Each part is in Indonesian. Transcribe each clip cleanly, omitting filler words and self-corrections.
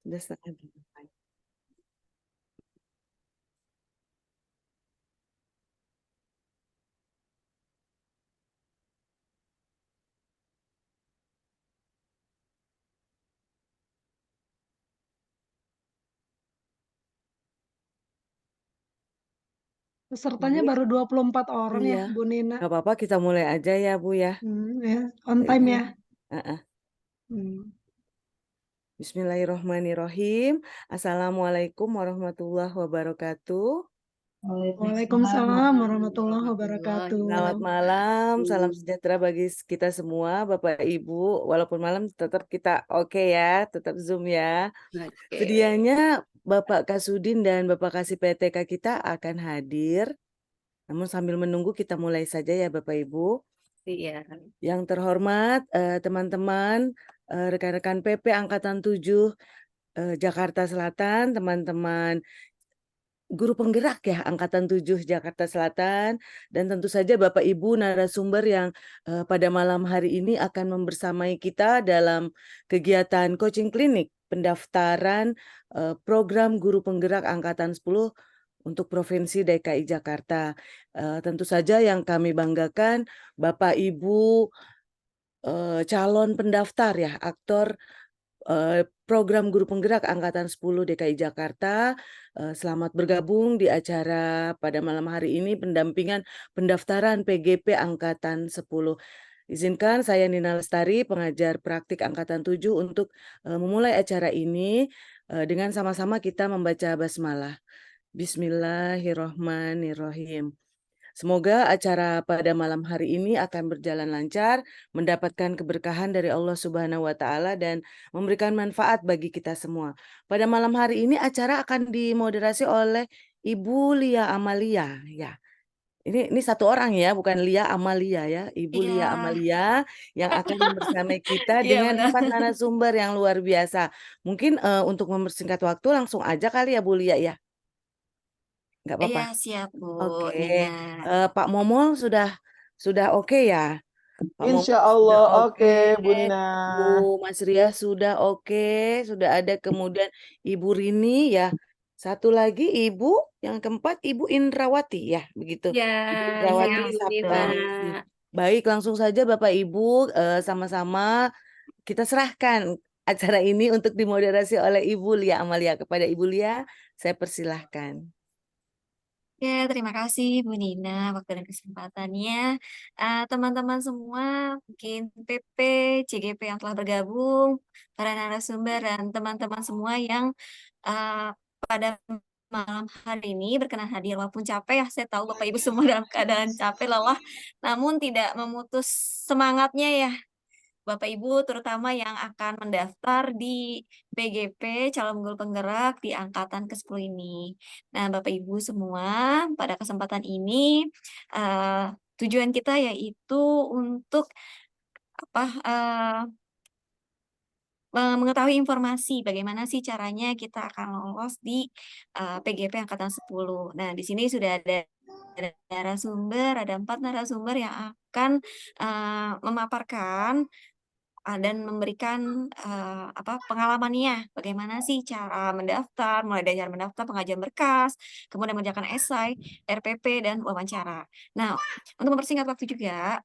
Udah setengah delapan. Pesertanya Baik, baru 24 orang iya. ya, Bu Nina? Nggak apa-apa kita mulai aja ya, Bu, ya. Ya, on time ya? Heeh. Mmm. Bismillahirrohmanirrohim. Assalamualaikum warahmatullahi wabarakatuh. Waalaikumsalam Waalaikumsalam warahmatullahi warahmatullahi wabarakatuh. Selamat malam, salam sejahtera bagi kita semua, Bapak Ibu. Walaupun malam tetap kita oke ya, tetap Zoom ya. Oke. Sedianya Bapak Kasudin dan Bapak Kasih PTK kita akan hadir. Namun sambil menunggu kita mulai saja ya Bapak Ibu. Iya. Yang terhormat teman-teman, rekan-rekan PP Angkatan 7 Jakarta Selatan, teman-teman guru penggerak ya Angkatan 7 Jakarta Selatan, dan tentu saja Bapak Ibu narasumber yang pada malam hari ini akan membersamai kita dalam kegiatan coaching klinik pendaftaran program guru penggerak Angkatan 10 untuk Provinsi DKI Jakarta. Tentu saja yang kami banggakan Bapak Ibu calon pendaftar ya, aktor program guru penggerak Angkatan 10 DKI Jakarta. Selamat bergabung di acara pada malam hari ini pendampingan pendaftaran PGP Angkatan 10. Izinkan saya Nina Lestari, pengajar praktik Angkatan 7 untuk memulai acara ini dengan sama-sama kita membaca basmalah. Bismillahirrohmanirrohim. Semoga acara pada malam hari ini akan berjalan lancar, mendapatkan keberkahan dari Allah Subhanahu wa Ta'ala, dan memberikan manfaat bagi kita semua. Pada malam hari ini acara akan dimoderasi oleh Ibu Lia Amalia. Ya, ini satu orang ya, bukan Lia Amalia ya, Ibu Iya. Lia Amalia yang akan membersamai kita Iya, dengan benar. 4 narasumber yang luar biasa. Mungkin untuk mempersingkat waktu langsung aja kali ya Bu Lia ya. Nggak Iya, apa-apa. siap Bu Oke, Nina. Pak Momol sudah oke ya? Pak Momol Insya sudah Allah oke, oke, Bu Nina. Bu Mas Ria sudah oke, sudah ada kemudian Ibu Rini ya. Satu lagi Ibu, yang keempat Ibu Indrawati ya, begitu. Ya, Ibu iya Indrawati Bu Nina. Saptaningsih. Baik, langsung saja Bapak Ibu sama-sama kita serahkan acara ini untuk dimoderasi oleh Ibu Lia Amalia. Kepada Ibu Lia, saya persilahkan. Ya, terima kasih Bu Nina waktu dan kesempatannya. Teman-teman semua, mungkin PP, CGP yang telah bergabung, para narasumber dan teman-teman semua yang pada malam hari ini berkenan hadir walaupun capek ya, saya tahu Bapak Ibu semua dalam keadaan capek, lelah, namun tidak memutus semangatnya ya. Bapak Ibu terutama yang akan mendaftar di PGP calon guru penggerak di angkatan ke-10 ini. Nah, Bapak Ibu semua, pada kesempatan ini tujuan kita yaitu untuk apa? Mengetahui informasi bagaimana sih caranya kita akan lolos di PGP angkatan 10. Nah, di sini sudah ada narasumber, ada 4 narasumber yang akan memaparkan dan memberikan pengalamannya, bagaimana sih cara mendaftar, mulai dari cara mendaftar, pengajuan berkas, kemudian mengerjakan esai, RPP, dan wawancara. Nah, untuk mempersingkat waktu juga,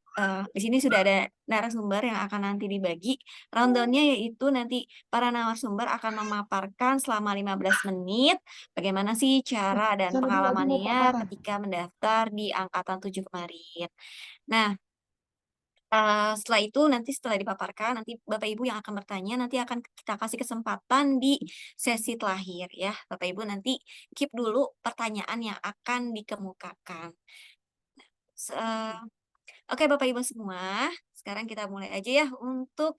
di sini sudah ada narasumber yang akan nanti dibagi. Rundown-nya yaitu nanti para narasumber akan memaparkan selama 15 menit bagaimana sih cara dan Sana dulu Adi mau pengalamannya paparan. ketika mendaftar di angkatan 7 kemarin. Nah, setelah itu nanti setelah dipaparkan, nanti Bapak Ibu yang akan bertanya, nanti akan kita kasih kesempatan di sesi terakhir ya. Bapak Ibu nanti keep dulu pertanyaan yang akan dikemukakan. Se oke Bapak Ibu semua, sekarang kita mulai aja ya untuk,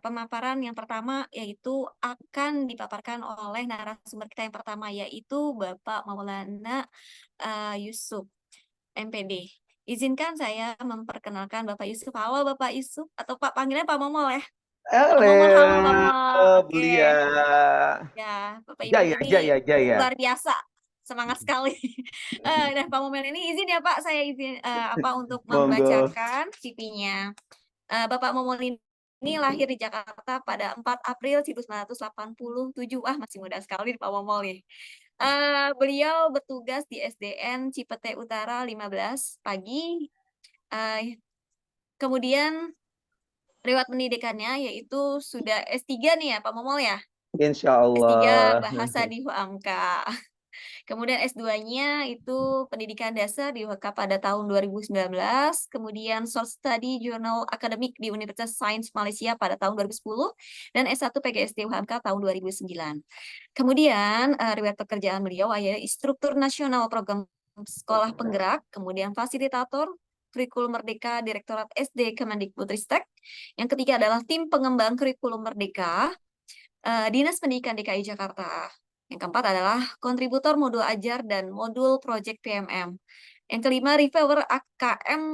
pemaparan yang pertama, yaitu akan dipaparkan oleh narasumber kita yang pertama, yaitu Bapak Maulana, Yusuf, MPD. Izinkan saya memperkenalkan Bapak Yusuf. Halo Bapak Yusuf, atau Pak panggilnya Pak Momol ya? Pak Halo, Momol, halo Pak Momol. Bu Lia. Oke. Ya, Bapak Ibu Jaya, ini jaya, jaya. luar biasa, semangat sekali. Nah, Pak Momol ini izin ya Pak, saya izin untuk Monggo. membacakan CV-nya. Bapak Momol ini ini lahir di Jakarta pada 4 April 1987. Wah, masih muda sekali Pak Momol nih. Beliau bertugas di SDN Cipete Utara 15 pagi. Kemudian riwayat pendidikannya yaitu sudah S3 nih ya Pak Momol ya. Insya S3 Allah. bahasa di Huamka. Kemudian S2-nya itu pendidikan dasar di UHK pada tahun 2019, kemudian Short Study Journal Academic di Universitas Sains Malaysia pada tahun 2010, dan S1 PGSD UHMK tahun 2009. Kemudian riwayat pekerjaan beliau adalah instruktur nasional program sekolah penggerak, kemudian fasilitator kurikulum merdeka Direktorat SD Kemendikbudristek. Yang ketiga adalah tim pengembang kurikulum merdeka Dinas Pendidikan DKI Jakarta. Yang keempat adalah kontributor modul ajar dan modul project PMM. Yang kelima, reviewer AKM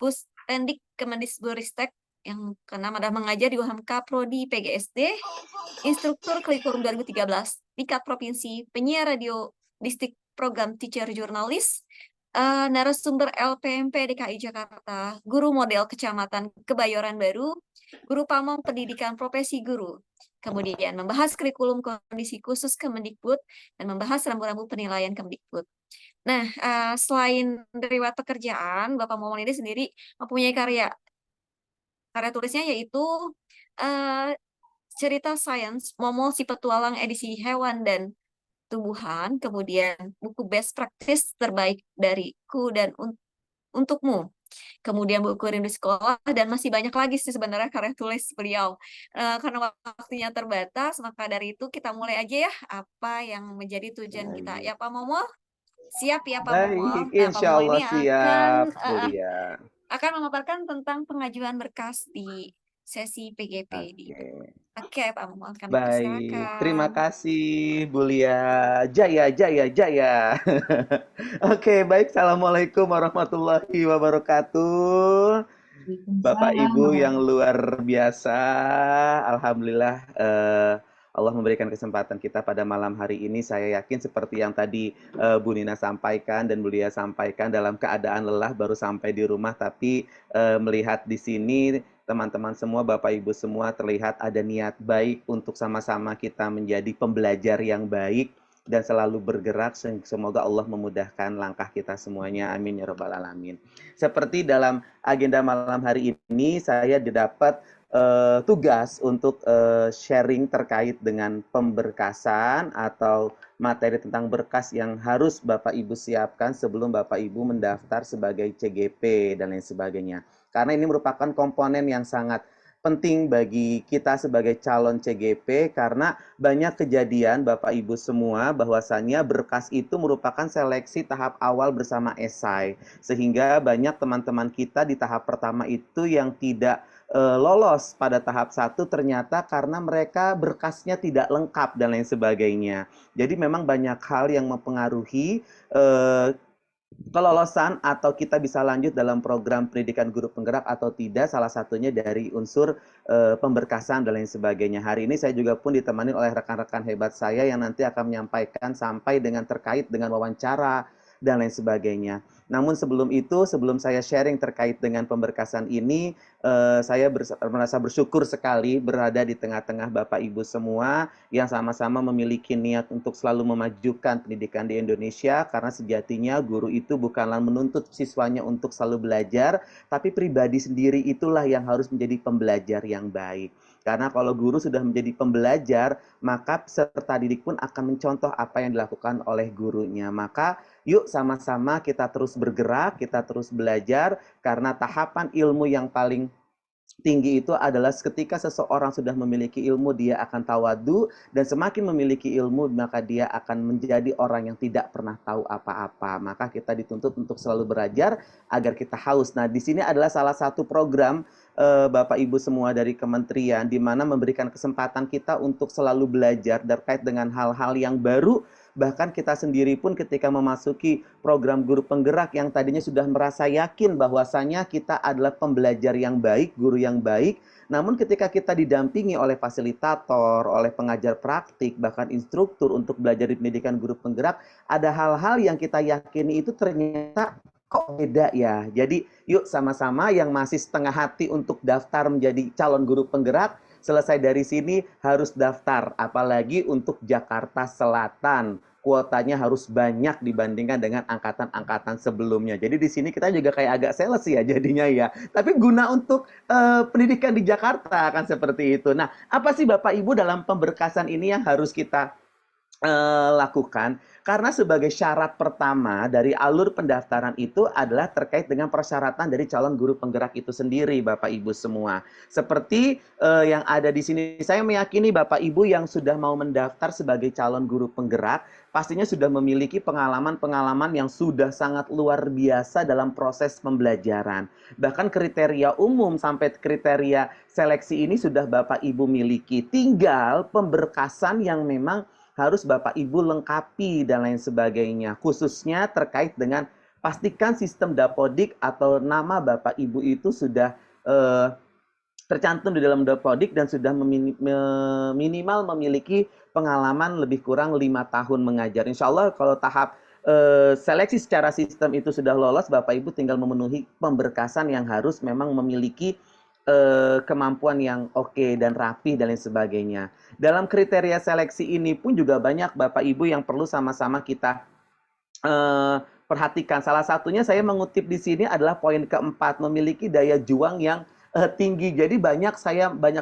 Puspendik Kemendikbudristek. Yang keenam adalah mengajar di UHMK Prodi PGSD, instruktur kurikulum 2013, tingkat provinsi, penyiar radio distrik program teacher jurnalis, narasumber LPMP DKI Jakarta, guru model kecamatan Kebayoran Baru, guru pamong pendidikan profesi guru. Kemudian membahas kurikulum kondisi khusus Kemendikbud dan membahas rambu-rambu penilaian Kemendikbud. Nah, selain riwayat pekerjaan, Bapak Momon ini sendiri mempunyai karya tulisnya yaitu cerita sains Momol si Petualang edisi hewan dan tumbuhan, kemudian buku best practice terbaik dariku dan untukmu. Kemudian buku rindu sekolah, dan masih banyak lagi sih sebenarnya karya tulis beliau. Karena waktunya terbatas, maka dari itu kita mulai aja ya apa yang menjadi tujuan kita. Ya Pak Momol? Siap ya Pak Momol? Baik, Nah, Pak insya Momol Allah ini siap, Bulia. akan memaparkan tentang pengajuan berkas di sesi PGP di Oke. Oke, Pak Momol, kami Baik, terima persilakan. kasih Bulia. Jaya, jaya, jaya. Oke, baik. Assalamualaikum warahmatullahi wabarakatuh. Bapak Ibu yang luar biasa, Alhamdulillah Allah memberikan kesempatan kita pada malam hari ini. Saya yakin seperti yang tadi Bu Nina sampaikan dan Bulia sampaikan, dalam keadaan lelah baru sampai di rumah, tapi melihat di sini teman-teman semua, Bapak Ibu semua, terlihat ada niat baik untuk sama-sama kita menjadi pembelajar yang baik dan selalu bergerak. Semoga Allah memudahkan langkah kita semuanya. Amin ya rabbal alamin. Seperti dalam agenda malam hari ini, saya didapat tugas untuk sharing terkait dengan pemberkasan atau materi tentang berkas yang harus Bapak Ibu siapkan sebelum Bapak Ibu mendaftar sebagai CGP dan lain sebagainya. Karena ini merupakan komponen yang sangat penting bagi kita sebagai calon CGP, karena banyak kejadian Bapak Ibu semua bahwasannya berkas itu merupakan seleksi tahap awal bersama esai, sehingga banyak teman-teman kita di tahap pertama itu yang tidak lolos pada tahap 1 ternyata karena mereka berkasnya tidak lengkap dan lain sebagainya. Jadi memang banyak hal yang mempengaruhi kelolosan atau kita bisa lanjut dalam program pendidikan guru penggerak atau tidak, salah satunya dari unsur pemberkasan dan lain sebagainya. Hari ini saya juga pun ditemani oleh rekan-rekan hebat saya yang nanti akan menyampaikan sampai dengan terkait dengan wawancara dan lain sebagainya. Namun sebelum itu, sebelum saya sharing terkait dengan pemberkasan ini, saya merasa bersyukur sekali berada di tengah-tengah Bapak Ibu semua yang sama-sama memiliki niat untuk selalu memajukan pendidikan di Indonesia, karena sejatinya guru itu bukanlah menuntut siswanya untuk selalu belajar, tapi pribadi sendiri itulah yang harus menjadi pembelajar yang baik. Karena kalau guru sudah menjadi pembelajar, maka peserta didik pun akan mencontoh apa yang dilakukan oleh gurunya. Maka yuk sama-sama kita terus bergerak, kita terus belajar, karena tahapan ilmu yang paling tinggi itu adalah ketika seseorang sudah memiliki ilmu, dia akan tawadu, dan semakin memiliki ilmu maka dia akan menjadi orang yang tidak pernah tahu apa-apa. Maka kita dituntut untuk selalu belajar agar kita haus. Nah, di sini adalah salah satu program Bapak Ibu semua dari kementerian, di mana memberikan kesempatan kita untuk selalu belajar terkait dengan hal-hal yang baru. Bahkan kita sendiri pun ketika memasuki program guru penggerak yang tadinya sudah merasa yakin bahwasanya kita adalah pembelajar yang baik, guru yang baik, namun ketika kita didampingi oleh fasilitator, oleh pengajar praktik, bahkan instruktur untuk belajar di pendidikan guru penggerak, ada hal-hal yang kita yakini itu ternyata kok beda ya. Jadi yuk sama-sama yang masih setengah hati untuk daftar menjadi calon guru penggerak, selesai dari sini harus daftar. Apalagi untuk Jakarta Selatan. Kuotanya harus banyak dibandingkan dengan angkatan-angkatan sebelumnya. Jadi di sini kita juga kayak agak sales ya jadinya ya. Tapi guna untuk pendidikan di Jakarta kan seperti itu. Nah, apa sih Bapak Ibu dalam pemberkasan ini yang harus kita lakukan? Karena sebagai syarat pertama dari alur pendaftaran itu adalah terkait dengan persyaratan dari calon guru penggerak itu sendiri, Bapak Ibu semua. Seperti yang ada di sini, saya meyakini Bapak Ibu yang sudah mau mendaftar sebagai calon guru penggerak, pastinya sudah memiliki pengalaman-pengalaman yang sudah sangat luar biasa dalam proses pembelajaran. Bahkan kriteria umum sampai kriteria seleksi ini sudah Bapak Ibu miliki. Tinggal pemberkasan yang memang harus Bapak Ibu lengkapi dan lain sebagainya. Khususnya terkait dengan pastikan sistem Dapodik atau nama Bapak Ibu itu sudah tercantum di dalam Dapodik dan sudah minimal memiliki pengalaman lebih kurang 5 tahun mengajar. Insya Allah kalau tahap seleksi secara sistem itu sudah lolos, Bapak Ibu tinggal memenuhi pemberkasan yang harus memang memiliki kemampuan yang oke dan rapi dan lain sebagainya. Dalam kriteria seleksi ini pun juga banyak Bapak Ibu yang perlu sama-sama kita perhatikan. Salah satunya saya mengutip di sini adalah poin keempat, memiliki daya juang yang tinggi. Jadi banyak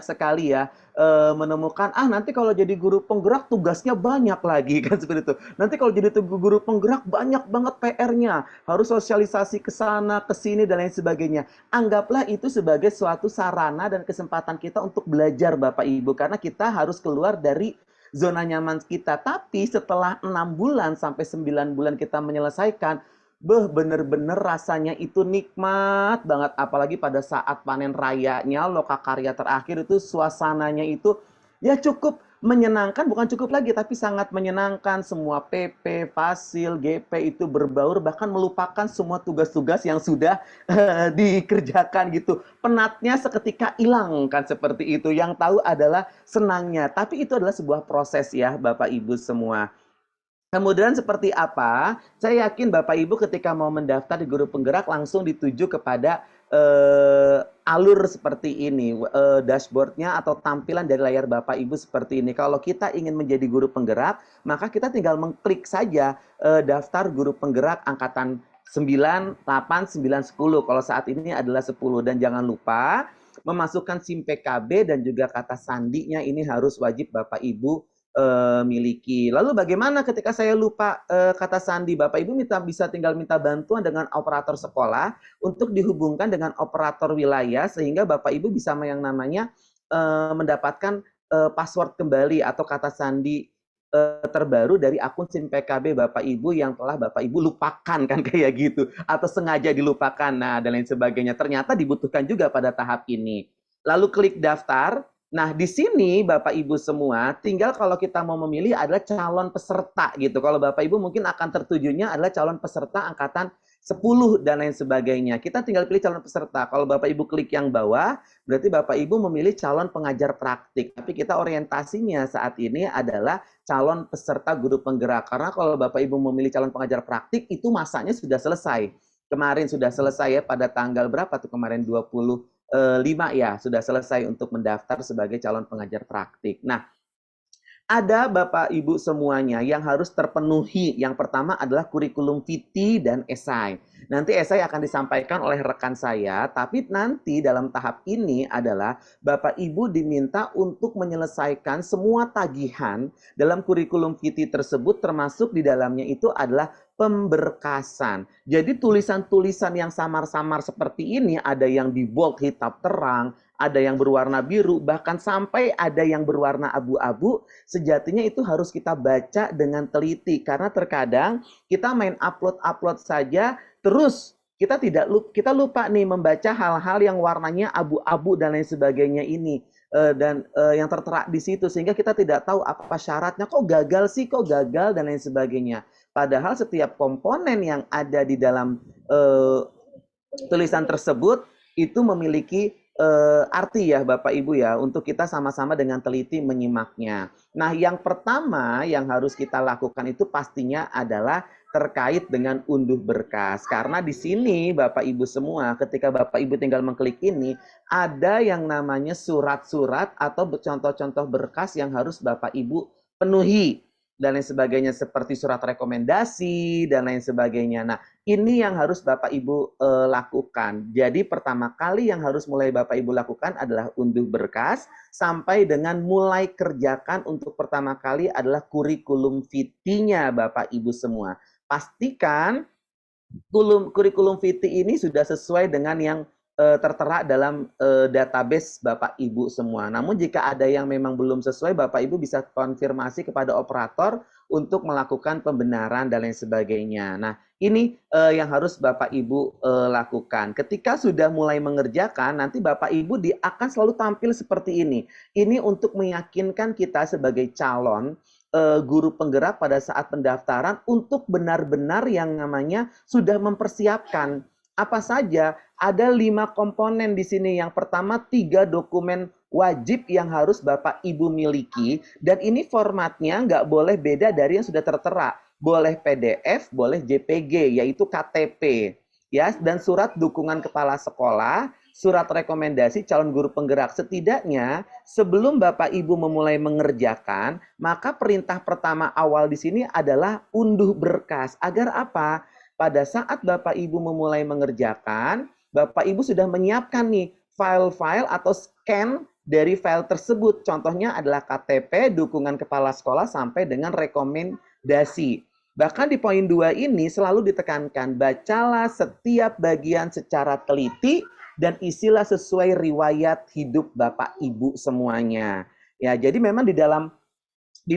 sekali ya menemukan nanti kalau jadi guru penggerak tugasnya banyak lagi kan seperti itu. Nanti kalau jadi guru penggerak banyak banget PR-nya, harus sosialisasi ke sana, ke sini dan lain sebagainya. Anggaplah itu sebagai suatu sarana dan kesempatan kita untuk belajar Bapak Ibu, karena kita harus keluar dari zona nyaman kita. Tapi setelah 6 bulan sampai 9 bulan kita menyelesaikan, bener-bener rasanya itu nikmat banget. Apalagi pada saat panen rayanya, lokakarya terakhir itu suasananya itu ya cukup menyenangkan. Bukan cukup lagi, tapi sangat menyenangkan. Semua PP, Fasil, GP itu berbaur, bahkan melupakan semua tugas-tugas yang sudah dikerjakan gitu. Penatnya seketika hilang kan seperti itu. Yang tahu adalah senangnya. Tapi itu adalah sebuah proses ya Bapak Ibu semua. Kemudian seperti apa? Saya yakin Bapak Ibu ketika mau mendaftar di guru penggerak langsung dituju kepada alur seperti ini, dashboardnya atau tampilan dari layar Bapak Ibu seperti ini. Kalau kita ingin menjadi guru penggerak, maka kita tinggal mengklik saja daftar guru penggerak angkatan 9, 8, 9, 10. Kalau saat ini adalah 10. Dan jangan lupa memasukkan SIM PKB dan juga kata sandinya ini harus wajib Bapak Ibu miliki. Lalu bagaimana ketika saya lupa kata sandi? Bapak Ibu bisa tinggal minta bantuan dengan operator sekolah untuk dihubungkan dengan operator wilayah sehingga Bapak Ibu bisa yang namanya mendapatkan password kembali atau kata sandi terbaru dari akun SIM PKB Bapak Ibu yang telah Bapak Ibu lupakan kan kayak gitu, atau sengaja dilupakan dan lain sebagainya. Ternyata dibutuhkan juga pada tahap ini. Lalu klik daftar. Nah, di sini Bapak Ibu semua, tinggal kalau kita mau memilih adalah calon peserta gitu. Kalau Bapak Ibu mungkin akan tertujunya adalah calon peserta angkatan 10 dan lain sebagainya. Kita tinggal pilih calon peserta. Kalau Bapak Ibu klik yang bawah, berarti Bapak Ibu memilih calon pengajar praktik. Tapi kita orientasinya saat ini adalah calon peserta guru penggerak. Karena kalau Bapak Ibu memilih calon pengajar praktik, itu masanya sudah selesai. Kemarin sudah selesai ya pada tanggal berapa tuh kemarin 25 ya, sudah selesai untuk mendaftar sebagai calon pengajar praktik. Nah, ada Bapak Ibu semuanya yang harus terpenuhi. Yang pertama adalah kurikulum vitae dan esai. Nanti esai akan disampaikan oleh rekan saya, tapi nanti dalam tahap ini adalah Bapak Ibu diminta untuk menyelesaikan semua tagihan dalam kurikulum vitae tersebut, termasuk di dalamnya itu adalah pemberkasan. Jadi tulisan-tulisan yang samar-samar seperti ini, ada yang di bold hitam terang, ada yang berwarna biru, bahkan sampai ada yang berwarna abu-abu, sejatinya itu harus kita baca dengan teliti. Karena terkadang kita main upload saja, terus kita lupa nih membaca hal-hal yang warnanya abu-abu dan lain sebagainya ini. Dan yang tertera di situ, sehingga kita tidak tahu apa syaratnya, kok gagal dan lain sebagainya. Padahal setiap komponen yang ada di dalam tulisan tersebut itu memiliki arti ya Bapak Ibu ya, untuk kita sama-sama dengan teliti menyimaknya. Nah, yang pertama yang harus kita lakukan itu pastinya adalah terkait dengan unduh berkas. Karena di sini Bapak Ibu semua, ketika Bapak Ibu tinggal mengklik ini, ada yang namanya surat-surat atau contoh-contoh berkas yang harus Bapak Ibu penuhi dan lain sebagainya, seperti surat rekomendasi dan lain sebagainya. Nah, ini yang harus Bapak Ibu lakukan. Jadi pertama kali yang harus mulai Bapak Ibu lakukan adalah unduh berkas, sampai dengan mulai kerjakan untuk pertama kali adalah kurikulum vitae-nya Bapak Ibu semua. Pastikan kurikulum vitae ini sudah sesuai dengan yang tertera dalam database Bapak Ibu semua. Namun jika ada yang memang belum sesuai, Bapak Ibu bisa konfirmasi kepada operator untuk melakukan pembenaran dan lain sebagainya. Nah, ini yang harus Bapak Ibu lakukan. Ketika sudah mulai mengerjakan, nanti Bapak Ibu akan selalu tampil seperti ini. Ini untuk meyakinkan kita sebagai calon guru penggerak pada saat pendaftaran untuk benar-benar yang namanya sudah mempersiapkan. Apa saja? Ada 5 komponen di sini. Yang pertama 3 dokumen wajib yang harus Bapak Ibu miliki, dan ini formatnya nggak boleh beda dari yang sudah tertera. Boleh PDF, boleh JPG, yaitu KTP. Ya, dan surat dukungan kepala sekolah, surat rekomendasi calon guru penggerak. Setidaknya sebelum Bapak Ibu memulai mengerjakan, maka perintah pertama awal di sini adalah unduh berkas. Agar apa? Pada saat Bapak Ibu memulai mengerjakan, Bapak Ibu sudah menyiapkan nih file-file atau scan dari file tersebut. Contohnya adalah KTP, dukungan kepala sekolah, sampai dengan rekomendasi. Bahkan di poin 2 ini selalu ditekankan, bacalah setiap bagian secara teliti dan isilah sesuai riwayat hidup Bapak Ibu semuanya. Ya, jadi memang di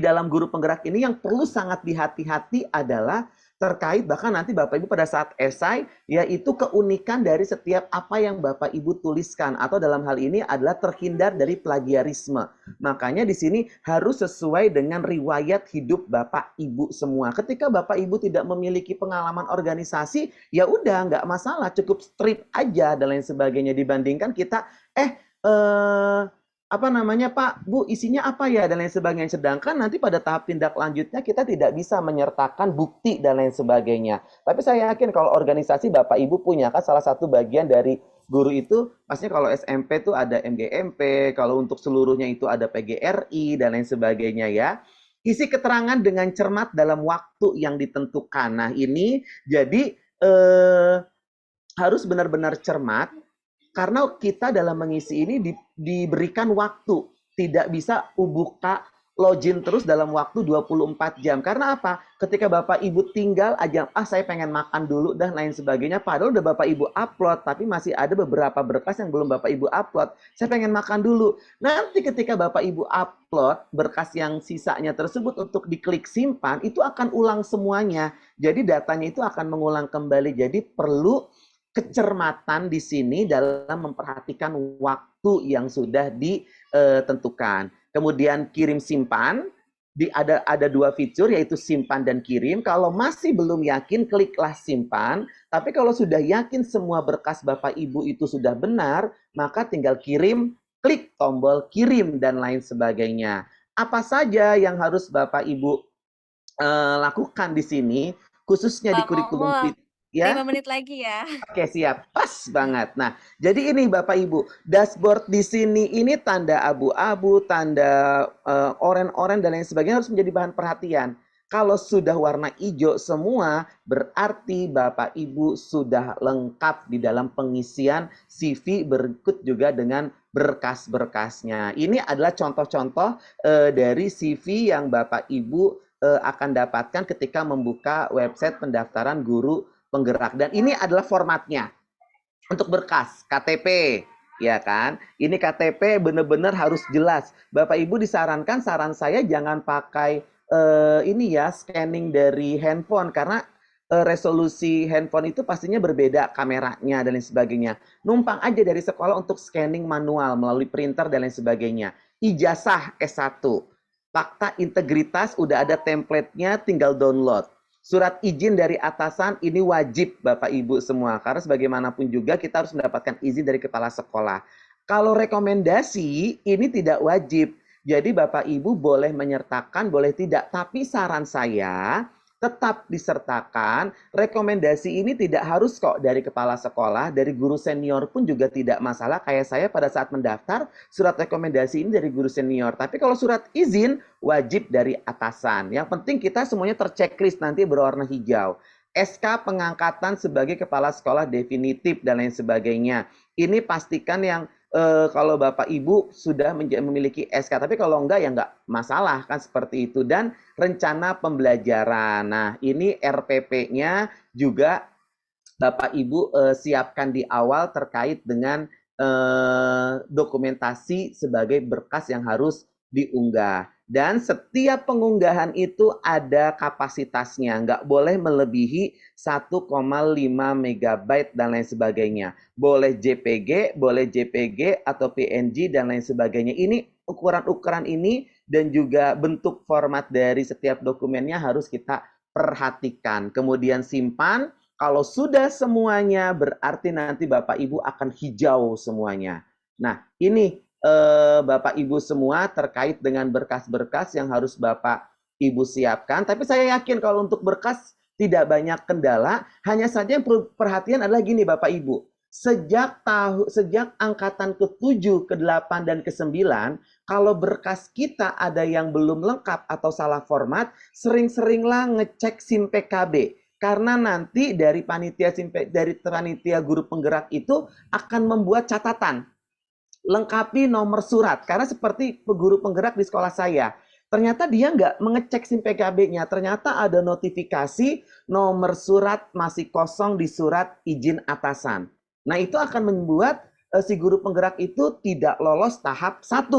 dalam guru penggerak ini yang perlu sangat dihati-hati adalah terkait bahkan nanti Bapak Ibu pada saat esai, yaitu keunikan dari setiap apa yang Bapak Ibu tuliskan, atau dalam hal ini adalah terhindar dari plagiarisme. Makanya di sini harus sesuai dengan riwayat hidup Bapak Ibu semua. Ketika Bapak Ibu tidak memiliki pengalaman organisasi, ya udah nggak masalah, cukup strip aja dan lain sebagainya, dibandingkan kita apa namanya Pak, Bu, isinya apa ya, dan lain sebagainya. Sedangkan nanti pada tahap tindak lanjutnya kita tidak bisa menyertakan bukti dan lain sebagainya. Tapi saya yakin kalau organisasi Bapak Ibu punya, kan salah satu bagian dari guru itu, pastinya kalau SMP itu ada MGMP, kalau untuk seluruhnya itu ada PGRI dan lain sebagainya ya. Isi keterangan dengan cermat dalam waktu yang ditentukan. Nah ini jadi harus benar-benar cermat. Karena kita dalam mengisi ini diberikan waktu. Tidak bisa buka login terus dalam waktu 24 jam. Karena apa? Ketika Bapak Ibu tinggal aja, saya pengen makan dulu dan lain sebagainya. Padahal udah Bapak Ibu upload, tapi masih ada beberapa berkas yang belum Bapak Ibu upload. Saya pengen makan dulu. Nanti ketika Bapak Ibu upload berkas yang sisanya tersebut untuk diklik simpan, itu akan ulang semuanya. Jadi datanya itu akan mengulang kembali. Jadi perlu kecermatan di sini dalam memperhatikan waktu yang sudah ditentukan. Kemudian kirim simpan, ada 2 fitur yaitu simpan dan kirim. Kalau masih belum yakin, kliklah simpan. Tapi kalau sudah yakin semua berkas Bapak Ibu itu sudah benar, maka tinggal kirim, klik tombol kirim dan lain sebagainya. Apa saja yang harus Bapak Ibu lakukan di sini, khususnya di kurikulum ya. 5 menit lagi ya. Oke, siap. Pas banget. Nah, jadi ini Bapak Ibu, dashboard di sini ini tanda abu-abu, tanda oren-oren dan lain sebagainya harus menjadi bahan perhatian. Kalau sudah warna hijau semua, berarti Bapak Ibu sudah lengkap di dalam pengisian CV, berikut juga dengan berkas-berkasnya. Ini adalah contoh-contoh dari CV yang Bapak Ibu akan dapatkan ketika membuka website pendaftaran guru penggerak. Dan ini adalah formatnya untuk berkas KTP, ya kan? Ini KTP benar-benar harus jelas. Bapak Ibu disarankan, saran saya jangan pakai ini ya, scanning dari handphone, karena resolusi handphone itu pastinya berbeda kameranya dan lain sebagainya. Numpang aja dari sekolah untuk scanning manual melalui printer dan lain sebagainya. Ijazah S1, fakta integritas udah ada template-nya, tinggal download. Surat izin dari atasan ini wajib Bapak Ibu semua. Karena sebagaimanapun juga kita harus mendapatkan izin dari kepala sekolah. Kalau rekomendasi ini tidak wajib. Jadi Bapak Ibu boleh menyertakan, boleh tidak. Tapi saran saya tetap disertakan. Rekomendasi ini tidak harus kok dari kepala sekolah, dari guru senior pun juga tidak masalah. Kayak saya pada saat mendaftar, surat rekomendasi ini dari guru senior. Tapi kalau surat izin, wajib dari atasan. Yang penting kita semuanya terchecklist nanti berwarna hijau. SK pengangkatan sebagai kepala sekolah definitif dan lain sebagainya. Ini pastikan yang kalau Bapak Ibu sudah memiliki SK, tapi kalau enggak ya enggak masalah kan seperti itu. Dan rencana pembelajaran. Nah, ini RPP-nya juga Bapak Ibu siapkan di awal terkait dengan dokumentasi sebagai berkas yang harus diunggah. Dan setiap pengunggahan itu ada kapasitasnya, nggak boleh melebihi 1,5 megabyte dan lain sebagainya. Boleh JPG atau PNG dan lain sebagainya. Ini ukuran-ukuran ini dan juga bentuk format dari setiap dokumennya harus kita perhatikan. Kemudian simpan. Kalau sudah semuanya berarti nanti Bapak Ibu akan hijau semuanya. Nah, ini Bapak Ibu semua terkait dengan berkas-berkas yang harus Bapak Ibu siapkan. Tapi saya yakin kalau untuk berkas tidak banyak kendala. Hanya saja yang perlu perhatian adalah gini Bapak Ibu. Sejak angkatan ke-7, ke-8, dan ke-9, kalau berkas kita ada yang belum lengkap atau salah format, sering-seringlah ngecek SIM PKB. Karena nanti dari panitia guru penggerak itu akan membuat catatan. Lengkapi nomor surat. Karena seperti guru penggerak di sekolah saya, ternyata dia nggak mengecek SIM PKB-nya. Ternyata ada notifikasi nomor surat masih kosong di surat izin atasan. Nah, itu akan membuat si guru penggerak itu tidak lolos tahap 1.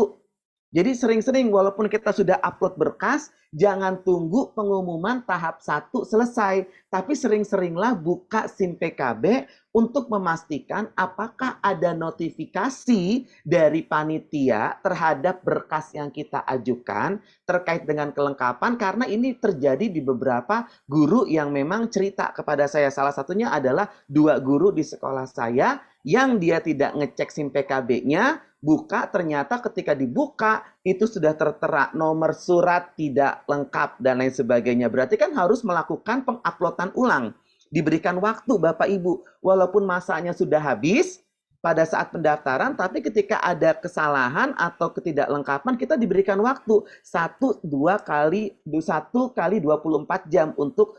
Jadi sering-sering walaupun kita sudah upload berkas, jangan tunggu pengumuman tahap 1 selesai. Tapi sering-seringlah buka SIM PKB untuk memastikan apakah ada notifikasi dari panitia terhadap berkas yang kita ajukan terkait dengan kelengkapan. Karena ini terjadi di beberapa guru yang memang cerita kepada saya. Salah satunya adalah 2 guru di sekolah saya yang dia tidak ngecek SIM PKB-nya, buka, ternyata ketika dibuka itu sudah tertera nomor surat tidak lengkap dan lain sebagainya. Berarti kan harus melakukan penguploadan ulang. Diberikan waktu Bapak Ibu. Walaupun masanya sudah habis pada saat pendaftaran, tapi ketika ada kesalahan atau ketidaklengkapan, kita diberikan waktu 1 kali 24 jam untuk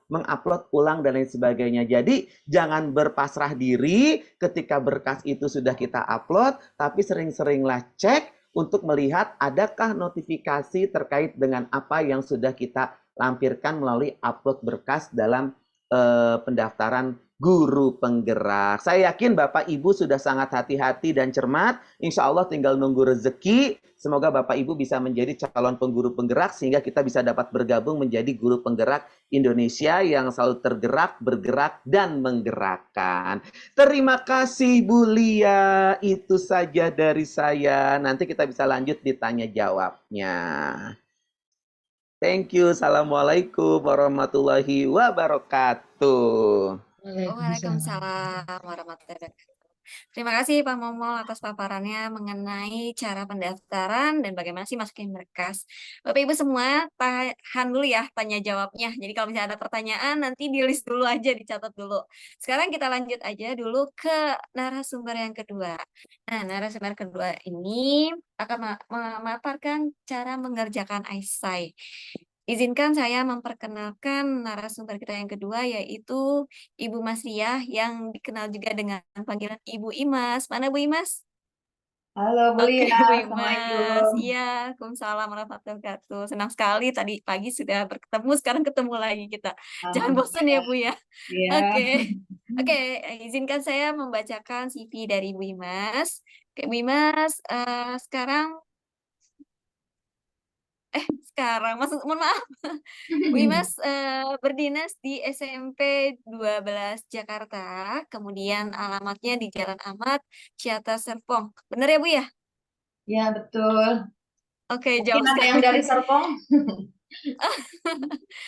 mengupload ulang dan lain sebagainya. Jadi jangan berpasrah diri ketika berkas itu sudah kita upload, tapi sering-seringlah cek untuk melihat adakah notifikasi terkait dengan apa yang sudah kita lampirkan melalui upload berkas dalam pendaftaran guru penggerak. Saya yakin Bapak Ibu sudah sangat hati-hati dan cermat. Insya Allah tinggal nunggu rezeki. Semoga Bapak Ibu bisa menjadi calon pengguru penggerak sehingga kita bisa dapat bergabung menjadi guru penggerak Indonesia yang selalu tergerak, bergerak, dan menggerakkan. Terima kasih Bu Lia. Itu saja dari saya. Nanti kita bisa lanjut ditanya jawabnya. Thank you. Assalamualaikum warahmatullahi wabarakatuh. Waalaikumsalam warahmatullahi wabarakatuh. Terima kasih Pak Momol atas paparannya mengenai cara pendaftaran dan bagaimana sih masukin berkas. Bapak Ibu semua, tahan dulu ya tanya jawabnya. Jadi kalau misalnya ada pertanyaan nanti di list dulu aja, dicatat dulu. Sekarang kita lanjut aja dulu ke narasumber yang kedua. Nah, narasumber kedua ini akan memaparkan cara mengerjakan esai. Izinkan saya memperkenalkan narasumber kita yang kedua, yaitu Ibu Masriah yang dikenal juga dengan panggilan Ibu Imas. Mana Bu Imas? Halo Bu Oke, Lia, Bu Imas. Assalamualaikum. Iya, Waalaikumsalam warahmatullahi wabarakatuh. Senang sekali tadi pagi sudah bertemu, sekarang ketemu lagi kita. Jangan bosan ya Bu ya. Iya. Oke, izinkan saya membacakan CV dari Bu Imas. Oke, Bu Imas, mohon maaf. Bu Imas berdinas di SMP 12 Jakarta, kemudian alamatnya di Jalan Ahmad, Ciater Serpong. Benar ya Bu ya? Ya betul. Oke, Mungkin jauh ada yang sekali. dari Serpong.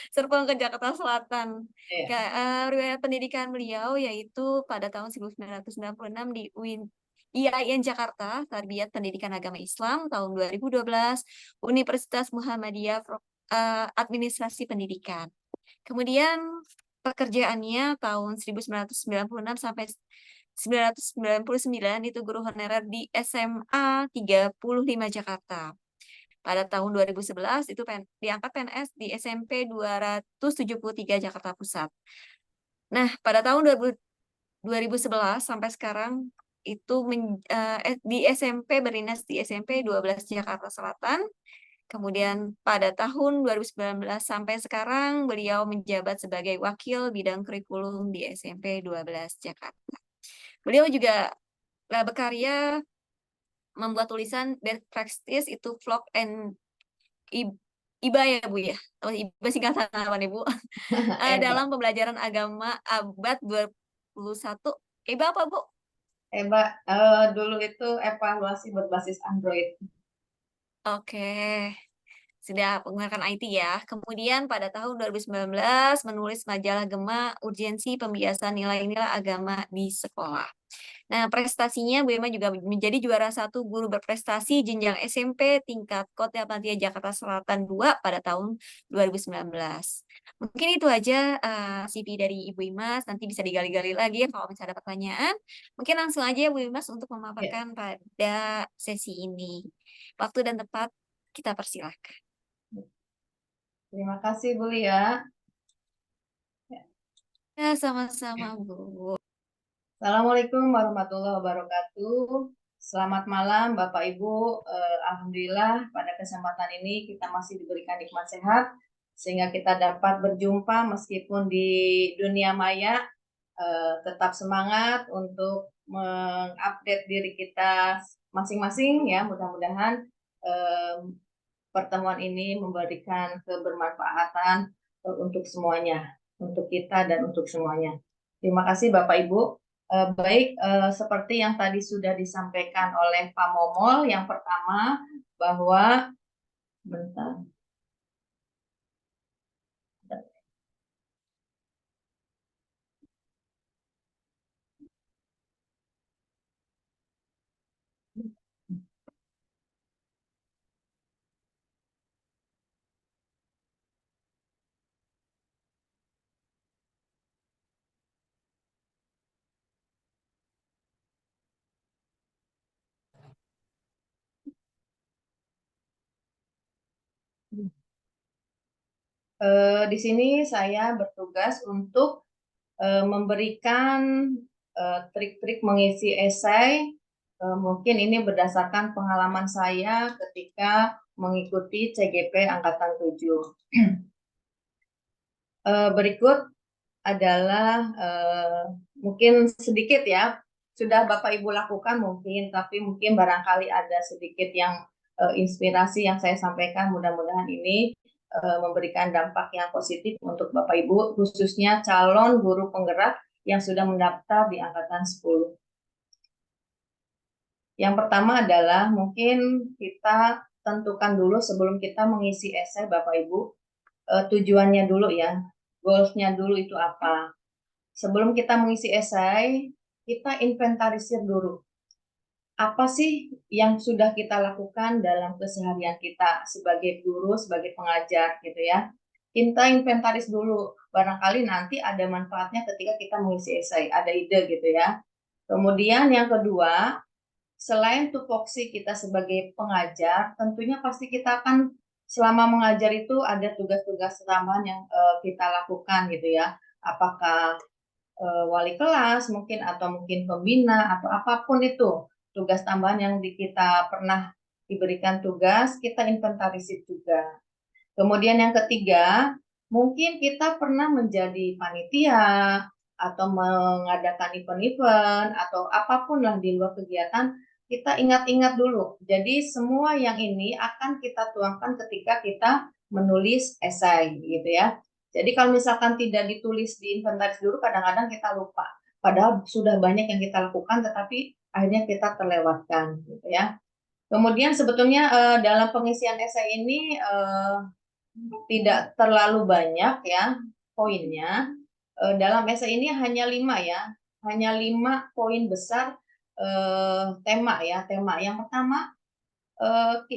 Serpong ke Jakarta Selatan. Iya. Riwayat pendidikan beliau yaitu pada tahun 1996 di UIN IAIN Jakarta, Tarbiyat Pendidikan Agama Islam tahun 2012, Universitas Muhammadiyah Administrasi Pendidikan. Kemudian pekerjaannya tahun 1996 sampai 1999 itu guru honorer di SMA 35 Jakarta. Pada tahun 2011 itu diangkat PNS di SMP 273 Jakarta Pusat. Nah, pada tahun 2011 sampai sekarang itu di SMP berdinas di SMP 12 Jakarta Selatan. Kemudian pada tahun 2019 sampai sekarang beliau menjabat sebagai wakil bidang kurikulum di SMP 12 Jakarta. Beliau juga berkarya membuat tulisan best practice itu vlog and IBA ya Bu ya? Oh, IBA singkatan apa nih Bu? Eba. Dalam pembelajaran agama abad 21. IBA apa Bu? Eba, dulu itu evaluasi berbasis Android. Oke. Sudah menggunakan IT ya. Kemudian pada tahun 2019 menulis majalah Gema Urgensi Pembiasan Nilai-Nilai Agama di Sekolah. Nah, prestasinya Bu Emma juga menjadi juara 1 guru berprestasi jenjang SMP tingkat Kota Pantia Jakarta Selatan 2 pada tahun 2019. Mungkin itu aja CV dari Ibu Imas. Nanti bisa digali-gali lagi kalau misalnya ada pertanyaan. Mungkin langsung aja Bu Imas untuk Ya, memaparkan pada sesi ini. Waktu dan tempat kita persilahkan. terima kasih Bu Lia. Ya. Ya, sama-sama Bu. Assalamualaikum warahmatullahi wabarakatuh. Selamat malam Bapak Ibu. Alhamdulillah pada kesempatan ini kita masih diberikan nikmat sehat sehingga kita dapat berjumpa meskipun di dunia maya. Tetap semangat untuk mengupdate diri kita masing-masing ya. Mudah-mudahan pertemuan ini memberikan kebermanfaatan untuk semuanya, untuk kita dan untuk semuanya. Terima kasih Bapak Ibu. Baik, seperti yang tadi sudah disampaikan oleh Pak Momol, yang pertama bahwa bentar. Di sini saya bertugas untuk memberikan trik-trik mengisi esai. Mungkin ini berdasarkan pengalaman saya ketika mengikuti CGP Angkatan 7. Berikut adalah mungkin sedikit ya, sudah Bapak Ibu lakukan mungkin, tapi mungkin barangkali ada sedikit yang inspirasi yang saya sampaikan. Mudah-mudahan ini memberikan dampak yang positif untuk Bapak Ibu, khususnya calon guru penggerak yang sudah mendaftar di Angkatan 10. Yang pertama adalah mungkin kita tentukan dulu sebelum kita mengisi esai Bapak Ibu, tujuannya dulu ya, goals-nya dulu itu apa. Sebelum kita mengisi esai, kita inventarisir dulu. Apa sih yang sudah kita lakukan dalam keseharian kita sebagai guru, sebagai pengajar gitu ya. Kita inventaris dulu, barangkali nanti ada manfaatnya ketika kita mengisi esai, ada ide gitu ya. Kemudian yang kedua, selain tupoksi kita sebagai pengajar, tentunya pasti kita akan selama mengajar itu ada tugas-tugas tambahan yang kita lakukan gitu ya. Apakah wali kelas mungkin atau mungkin pembina atau apapun itu tugas tambahan yang kita pernah diberikan tugas, kita inventarisir juga. Kemudian yang ketiga, mungkin kita pernah menjadi panitia atau mengadakan event-event atau apapun lah di luar kegiatan, kita ingat-ingat dulu. Jadi semua yang ini akan kita tuangkan ketika kita menulis esai gitu ya. Jadi kalau misalkan tidak ditulis di inventaris dulu, kadang-kadang kita lupa. Padahal sudah banyak yang kita lakukan, tetapi akhirnya kita terlewatkan gitu ya. Kemudian sebetulnya dalam pengisian esai ini tidak terlalu banyak ya poinnya. Dalam esai ini hanya 5 ya, hanya 5 poin besar tema ya. Tema yang pertama,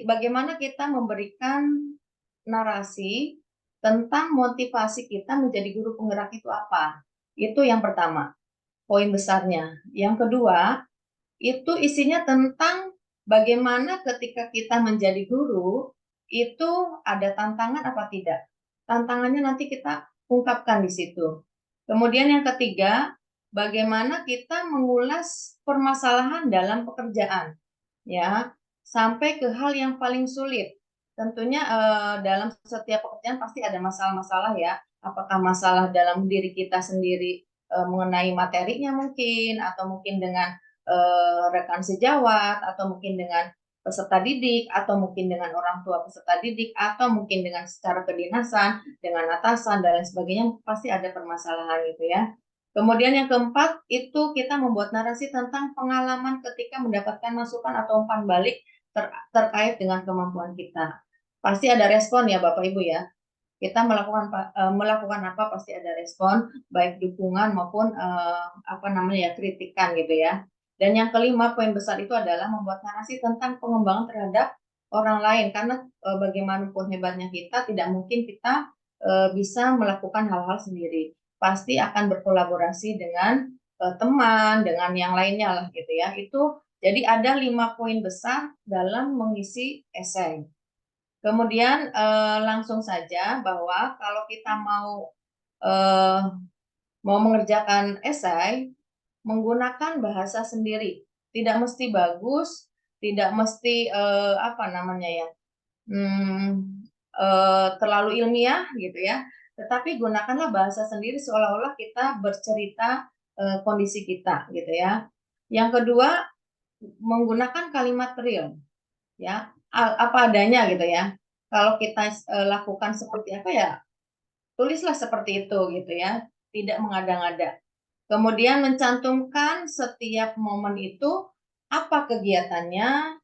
bagaimana kita memberikan narasi tentang motivasi kita menjadi guru penggerak itu apa. Itu yang pertama, poin besarnya. Yang kedua, itu isinya tentang bagaimana ketika kita menjadi guru, itu ada tantangan apa tidak. Tantangannya nanti kita ungkapkan di situ. Kemudian yang ketiga, bagaimana kita mengulas permasalahan dalam pekerjaan, ya, sampai ke hal yang paling sulit. Tentunya dalam setiap pekerjaan pasti ada masalah-masalah ya. Apakah masalah dalam diri kita sendiri mengenai materinya mungkin, atau mungkin dengan rekan sejawat, atau mungkin dengan peserta didik, atau mungkin dengan orang tua peserta didik, atau mungkin dengan secara kedinasan, dengan atasan, dan lain sebagainya, pasti ada permasalahan gitu ya. Kemudian yang keempat, itu kita membuat narasi tentang pengalaman ketika mendapatkan masukan atau umpan balik terkait dengan kemampuan kita. Pasti ada respon ya Bapak Ibu ya. Kita melakukan apa pasti ada respon, baik dukungan maupun kritikan gitu ya. Dan yang kelima, poin besar itu adalah membuat narasi tentang pengembangan terhadap orang lain, karena bagaimanapun hebatnya kita, tidak mungkin kita bisa melakukan hal-hal sendiri. Pasti akan berkolaborasi dengan teman, dengan yang lainnya lah gitu ya. Itu jadi ada 5 poin besar dalam mengisi esai. Kemudian langsung saja bahwa kalau kita mau mengerjakan esai, menggunakan bahasa sendiri, tidak mesti bagus, tidak mesti terlalu ilmiah gitu ya, tetapi gunakanlah bahasa sendiri seolah-olah kita bercerita kondisi kita gitu ya. Yang kedua, menggunakan kalimat real ya, apa adanya gitu ya. Kalau kita lakukan seperti apa ya, tulislah seperti itu gitu ya, tidak mengada-ngada. Kemudian mencantumkan setiap momen itu, apa kegiatannya,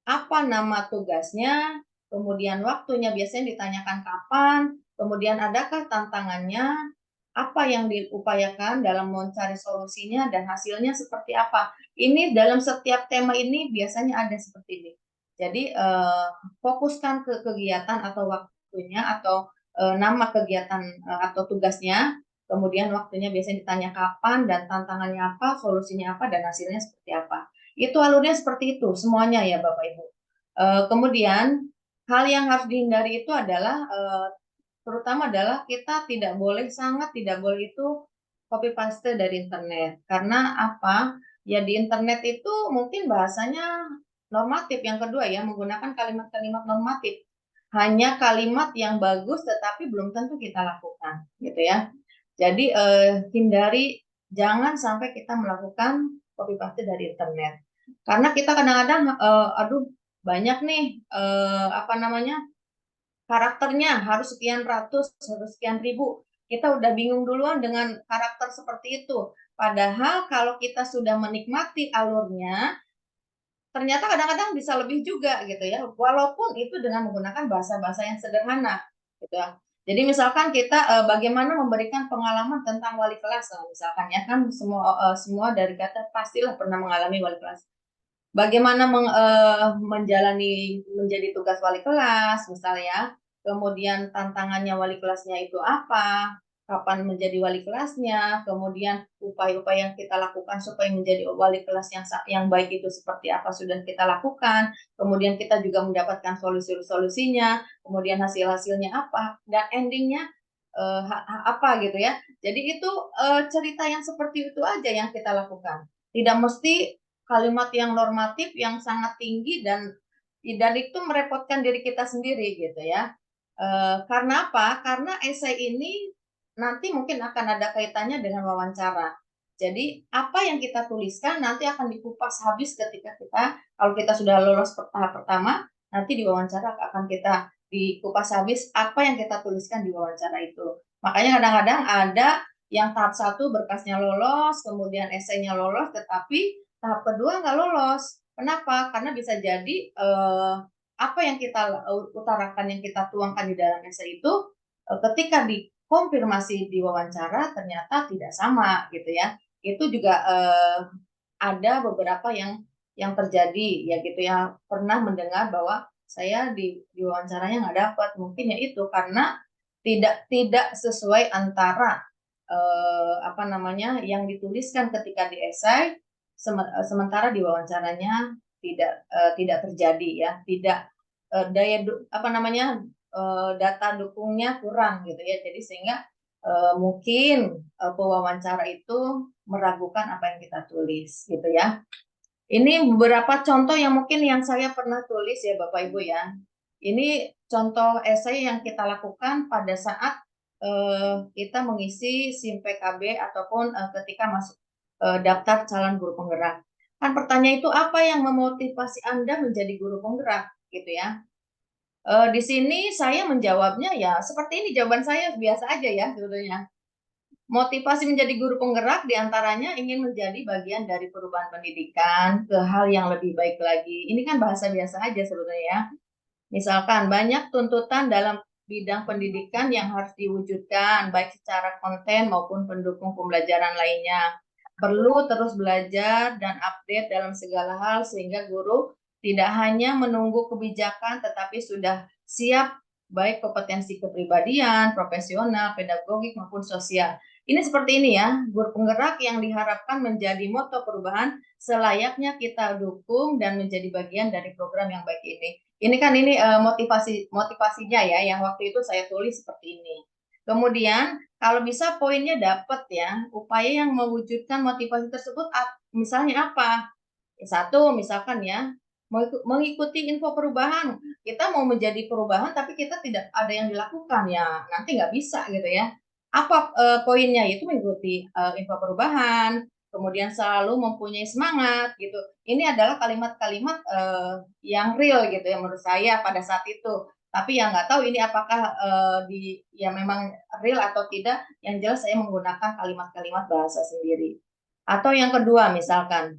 apa nama tugasnya, kemudian waktunya biasanya ditanyakan kapan, kemudian adakah tantangannya, apa yang diupayakan dalam mencari solusinya, dan hasilnya seperti apa. Ini dalam setiap tema ini biasanya ada seperti ini. Jadi fokuskan ke kegiatan atau waktunya, atau nama kegiatan atau tugasnya, kemudian waktunya biasanya ditanya kapan, dan tantangannya apa, solusinya apa, dan hasilnya seperti apa. Itu alurnya seperti itu semuanya ya Bapak Ibu. Kemudian hal yang harus dihindari itu adalah terutama adalah kita sangat tidak boleh itu copy paste dari internet. Karena apa? Ya di internet itu mungkin bahasanya normatif. Yang kedua ya, menggunakan kalimat-kalimat normatif. Hanya kalimat yang bagus tetapi belum tentu kita lakukan, gitu ya. Jadi hindari, jangan sampai kita melakukan copy paste dari internet. Karena kita kadang-kadang banyak nih karakternya harus sekian ratus, harus sekian ribu. Kita udah bingung duluan dengan karakter seperti itu. Padahal kalau kita sudah menikmati alurnya, ternyata kadang-kadang bisa lebih juga gitu ya. Walaupun itu dengan menggunakan bahasa-bahasa yang sederhana gitu ya. Jadi misalkan kita bagaimana memberikan pengalaman tentang wali kelas, misalkan ya, kan semua dari kata pastilah pernah mengalami wali kelas. Bagaimana menjalani menjadi tugas wali kelas misalnya, kemudian tantangannya wali kelasnya itu apa, kapan menjadi wali kelasnya, kemudian upaya-upaya yang kita lakukan supaya menjadi wali kelas yang baik itu seperti apa sudah kita lakukan, kemudian kita juga mendapatkan solusi-solusinya, kemudian hasil-hasilnya apa, dan endingnya apa gitu ya. Jadi itu cerita yang seperti itu aja yang kita lakukan. Tidak mesti kalimat yang normatif yang sangat tinggi dan itu merepotkan diri kita sendiri gitu ya. Karena apa? Karena esai ini nanti mungkin akan ada kaitannya dengan wawancara. Jadi apa yang kita tuliskan nanti akan dikupas habis ketika kalau kita sudah lolos tahap pertama, nanti di wawancara akan kita dikupas habis apa yang kita tuliskan di wawancara itu. Makanya kadang-kadang ada yang tahap 1 berkasnya lolos, kemudian esainya lolos, tetapi tahap kedua nggak lolos. Kenapa? Karena bisa jadi apa yang kita utarakan, yang kita tuangkan di dalam esai itu ketika dikonfirmasi di wawancara ternyata tidak sama gitu ya. Itu juga ada beberapa yang terjadi ya gitu ya, pernah mendengar bahwa saya di wawancaranya nggak dapat, mungkin ya itu karena tidak sesuai antara apa namanya yang dituliskan ketika di esai, sementara di wawancaranya tidak terjadi ya, tidak apa namanya data dukungnya kurang gitu ya, jadi sehingga mungkin pewawancara itu meragukan apa yang kita tulis gitu ya. Ini beberapa contoh yang mungkin yang saya pernah tulis ya Bapak Ibu ya. Ini contoh esai yang kita lakukan pada saat kita mengisi SIM PKB ataupun ketika masuk daftar calon guru penggerak. Kan pertanyaan itu apa yang memotivasi Anda menjadi guru penggerak gitu ya. Di sini saya menjawabnya ya seperti ini, jawaban saya biasa aja ya sebetulnya. Motivasi menjadi guru penggerak diantaranya ingin menjadi bagian dari perubahan pendidikan ke hal yang lebih baik lagi. Ini kan bahasa biasa aja sebetulnya ya. Misalkan banyak tuntutan dalam bidang pendidikan yang harus diwujudkan, baik secara konten maupun pendukung pembelajaran lainnya. Perlu terus belajar dan update dalam segala hal sehingga guru tidak hanya menunggu kebijakan tetapi sudah siap baik kompetensi kepribadian, profesional, pedagogik maupun sosial. Ini seperti ini ya, guru penggerak yang diharapkan menjadi motor perubahan selayaknya kita dukung dan menjadi bagian dari program yang baik ini. Ini kan ini motivasinya ya, yang waktu itu saya tulis seperti ini. Kemudian kalau bisa poinnya dapat ya, upaya yang mewujudkan motivasi tersebut misalnya apa? Satu misalkan ya, mengikuti info perubahan. Kita mau menjadi perubahan tapi kita tidak ada yang dilakukan ya, nanti nggak bisa gitu ya. Apa poinnya? Itu mengikuti info perubahan, kemudian selalu mempunyai semangat gitu. Ini adalah kalimat-kalimat yang real gitu ya menurut saya pada saat itu. Tapi yang nggak tahu ini apakah ya memang real atau tidak. Yang jelas saya menggunakan kalimat-kalimat bahasa sendiri. Atau yang kedua misalkan,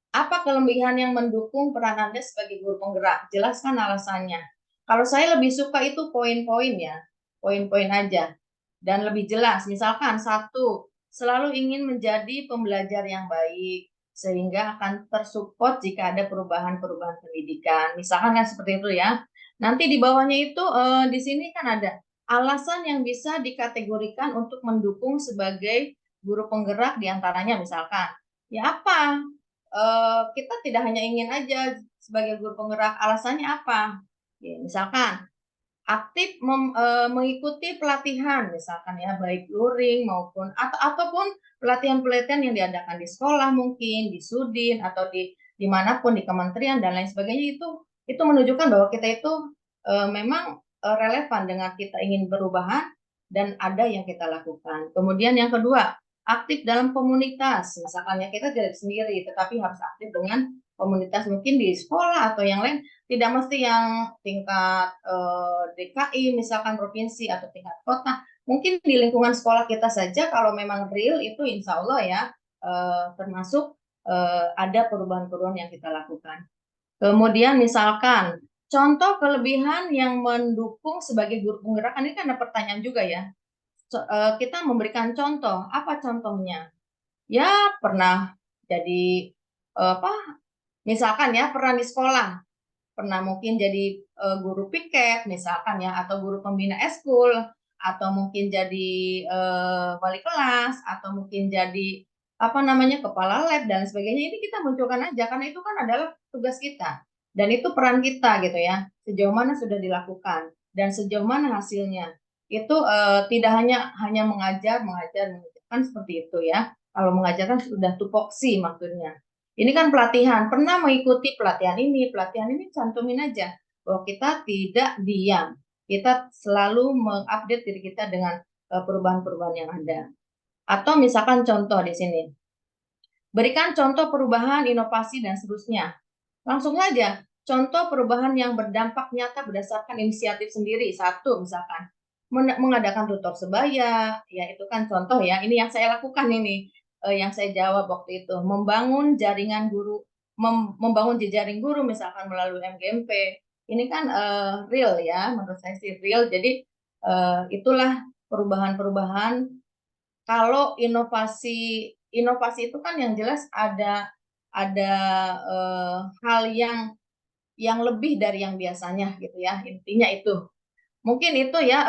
apa kelebihan yang mendukung peran Anda sebagai guru penggerak? Jelaskan alasannya. Kalau saya lebih suka itu poin-poin ya, poin-poin aja. Dan lebih jelas, misalkan satu, selalu ingin menjadi pembelajar yang baik, sehingga akan tersupport jika ada perubahan-perubahan pendidikan. Misalkan kan seperti itu ya. Nanti di bawahnya itu, di sini kan ada alasan yang bisa dikategorikan untuk mendukung sebagai guru penggerak diantaranya misalkan. Ya apa? Kita tidak hanya ingin aja sebagai guru penggerak, alasannya apa? Ya, misalkan aktif mengikuti pelatihan, misalkan ya baik luring maupun ataupun pelatihan-pelatihan yang diadakan di sekolah mungkin, di Sudin atau dimanapun di kementerian dan lain sebagainya itu menunjukkan bahwa kita itu memang relevan dengan kita ingin perubahan dan ada yang kita lakukan. Kemudian yang kedua, aktif dalam komunitas, misalkan ya kita tidak sendiri, tetapi harus aktif dengan komunitas mungkin di sekolah atau yang lain, tidak mesti yang tingkat DKI, misalkan provinsi atau tingkat kota, mungkin di lingkungan sekolah kita saja kalau memang real itu insya Allah ya termasuk ada perubahan-perubahan yang kita lakukan. Kemudian misalkan contoh kelebihan yang mendukung sebagai guru penggerak, ini kan ada pertanyaan juga ya. Kita memberikan contoh, apa contohnya? Ya pernah jadi misalkan ya pernah di sekolah, pernah mungkin jadi guru piket misalkan ya, atau guru pembina eskul, atau mungkin jadi wali kelas, atau mungkin jadi kepala lab dan sebagainya. Ini kita munculkan aja karena itu kan adalah tugas kita dan itu peran kita gitu ya. Sejauh mana sudah dilakukan dan sejauh mana hasilnya. Itu tidak hanya mengajar kan seperti itu ya. Kalau mengajar kan sudah tupoksi maksudnya. Ini kan pelatihan, pernah mengikuti pelatihan ini cantumin aja bahwa kita tidak diam. Kita selalu mengupdate diri kita dengan perubahan-perubahan yang ada. Atau misalkan contoh di sini. Berikan contoh perubahan, inovasi dan seterusnya. Langsung saja, contoh perubahan yang berdampak nyata berdasarkan inisiatif sendiri. Satu misalkan, mengadakan tutor sebaya, ya itu kan contoh ya. Ini yang saya lakukan ini. Yang saya jawab waktu itu, membangun jaringan guru, membangun jejaring guru misalkan melalui MGMP. Ini kan real ya, menurut saya sih real. Jadi itulah perubahan-perubahan. Kalau inovasi inovasi itu kan yang jelas ada hal yang lebih dari yang biasanya gitu ya. Intinya itu. Mungkin itu ya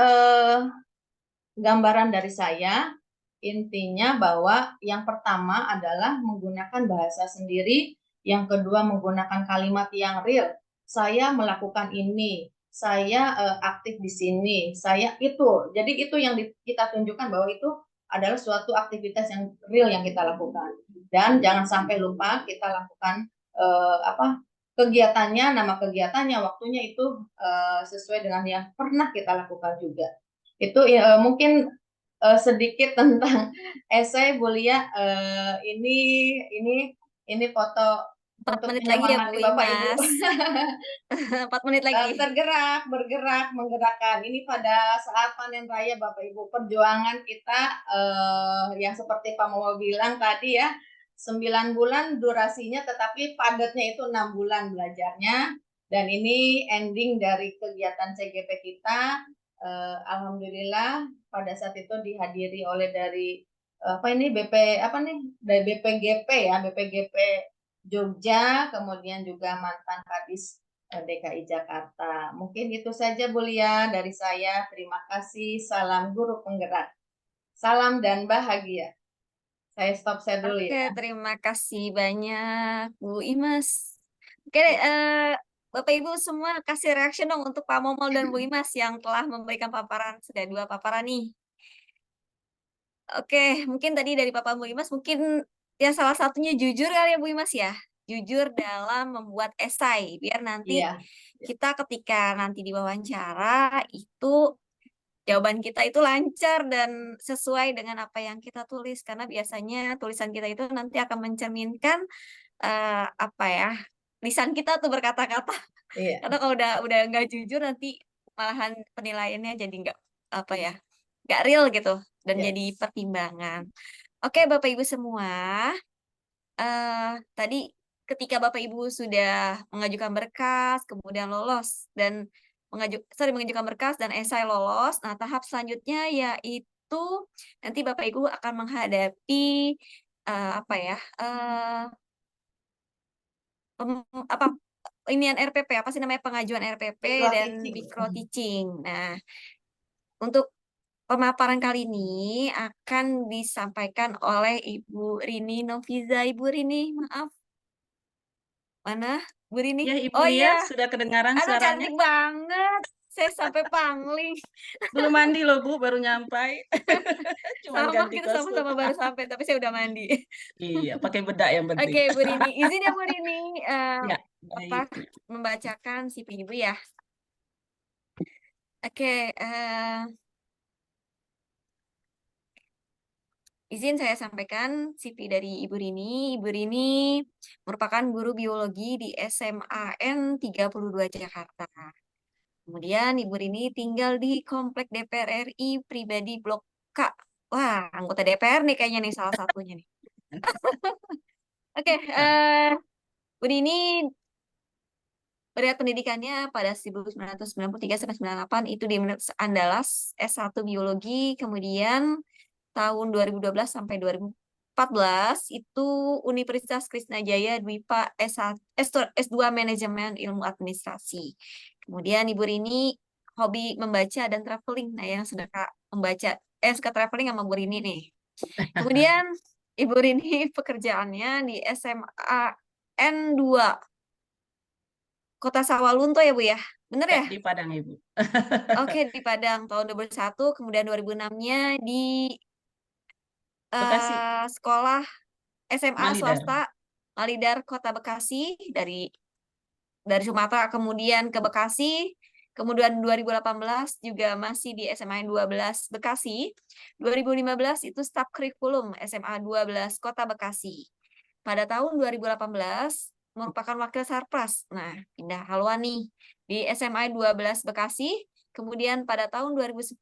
gambaran dari saya. Intinya bahwa yang pertama adalah menggunakan bahasa sendiri, yang kedua menggunakan kalimat yang real. Saya melakukan ini, saya aktif di sini, saya itu. Jadi itu yang kita tunjukkan bahwa itu adalah suatu aktivitas yang real yang kita lakukan. Dan jangan sampai lupa kita lakukan kegiatannya, nama kegiatannya, waktunya itu sesuai dengan yang pernah kita lakukan juga. Itu mungkin sedikit tentang esai Bu Lia. Ini foto 4 untuk menit lagi ya menyemangati Bu Bapak Ibu. Imas. 4 menit lagi. Bergerak, menggerakkan. Ini pada saat panen raya Bapak Ibu, perjuangan kita yang seperti Pak Momo bilang tadi ya, 9 bulan durasinya, tetapi padatnya itu 6 bulan belajarnya. Dan ini ending dari kegiatan CGP kita. Alhamdulillah pada saat itu dihadiri oleh dari dari BPGP ya, BPGP Jogja, kemudian juga mantan Kadis DKI Jakarta. Mungkin itu saja Bu Lia dari saya. Terima kasih. Salam guru penggerak. Salam dan bahagia. Saya stop share dulu Oke, ya. terima kasih banyak Bu Imas. Oke, Bapak Ibu semua kasih reaction dong untuk Pak Momol dan Bu Imas yang telah memberikan paparan, sudah 2 paparan nih. Oke, mungkin tadi dari Bapak Bu Imas mungkin ya salah satunya jujur kali ya Bu Imas ya. Jujur dalam membuat esai biar nanti Iya. kita ketika nanti diwawancara itu jawaban kita itu lancar dan sesuai dengan apa yang kita tulis, karena biasanya tulisan kita itu nanti akan mencerminkan lisan kita tuh berkata-kata. Iya. Karena kalau udah nggak jujur nanti malahan penilaiannya jadi nggak real gitu dan Yes. jadi pertimbangan. Oke, Bapak Ibu semua, tadi ketika Bapak Ibu sudah mengajukan berkas, kemudian lolos dan mengajukan berkas dan esai lolos. Nah, tahap selanjutnya yaitu nanti Bapak Ibu akan menghadapi RPP, apa sih namanya, pengajuan RPP dan micro teaching. Nah, untuk pemaparan kali ini akan disampaikan oleh Ibu Rini Noviza. Ibu Rini, maaf. Mana? Bu Rini? Ya, Ibu Oh Lia, iya. sudah kedengaran Aduh, suaranya? cantik banget. Saya sampai pangling. Belum mandi loh, Bu, baru nyampai. Cuman Sama, ganti kita kostum. sama-sama baru sampai, tapi saya udah mandi. Iya, pakai bedak yang penting. Oke, Bu Rini. Izin ya, Bu Rini. Ya, baik. Membacakan CV Ibu ya. Oke, izin saya sampaikan CV dari Ibu Rini. Ibu Rini merupakan guru biologi di SMAN 32 Jakarta. Kemudian Ibu Rini tinggal di Komplek DPR RI Pribadi Blok K. Wah, anggota DPR nih kayaknya nih salah satunya nih. Oke, Bu Rini berat pendidikannya pada 1993-98 itu di Andalas S1 Biologi, kemudian tahun 2012 sampai 2014 itu Universitas Krisnajaya Dwipa S2 Manajemen Ilmu Administrasi. Kemudian Ibu Rini hobi membaca dan traveling. Nah, yang suka suka traveling sama Bu Rini nih. Kemudian Ibu Rini pekerjaannya di SMA N2 Kota Sawalunto ya Bu ya? Bener ya? Di Padang, Ibu. Oke, di Padang tahun 2001, kemudian 2006-nya di Bekasi. sekolah SMA Malidar. swasta Malidar Kota Bekasi dari Sumatera kemudian ke Bekasi. Kemudian 2018 juga masih di SMA 12 Bekasi. 2015 itu staf kurikulum SMA 12 Kota Bekasi. Pada tahun 2018 merupakan wakil sarpras. Nah, pindah haluan nih di SMA 12 Bekasi. Kemudian pada tahun 2018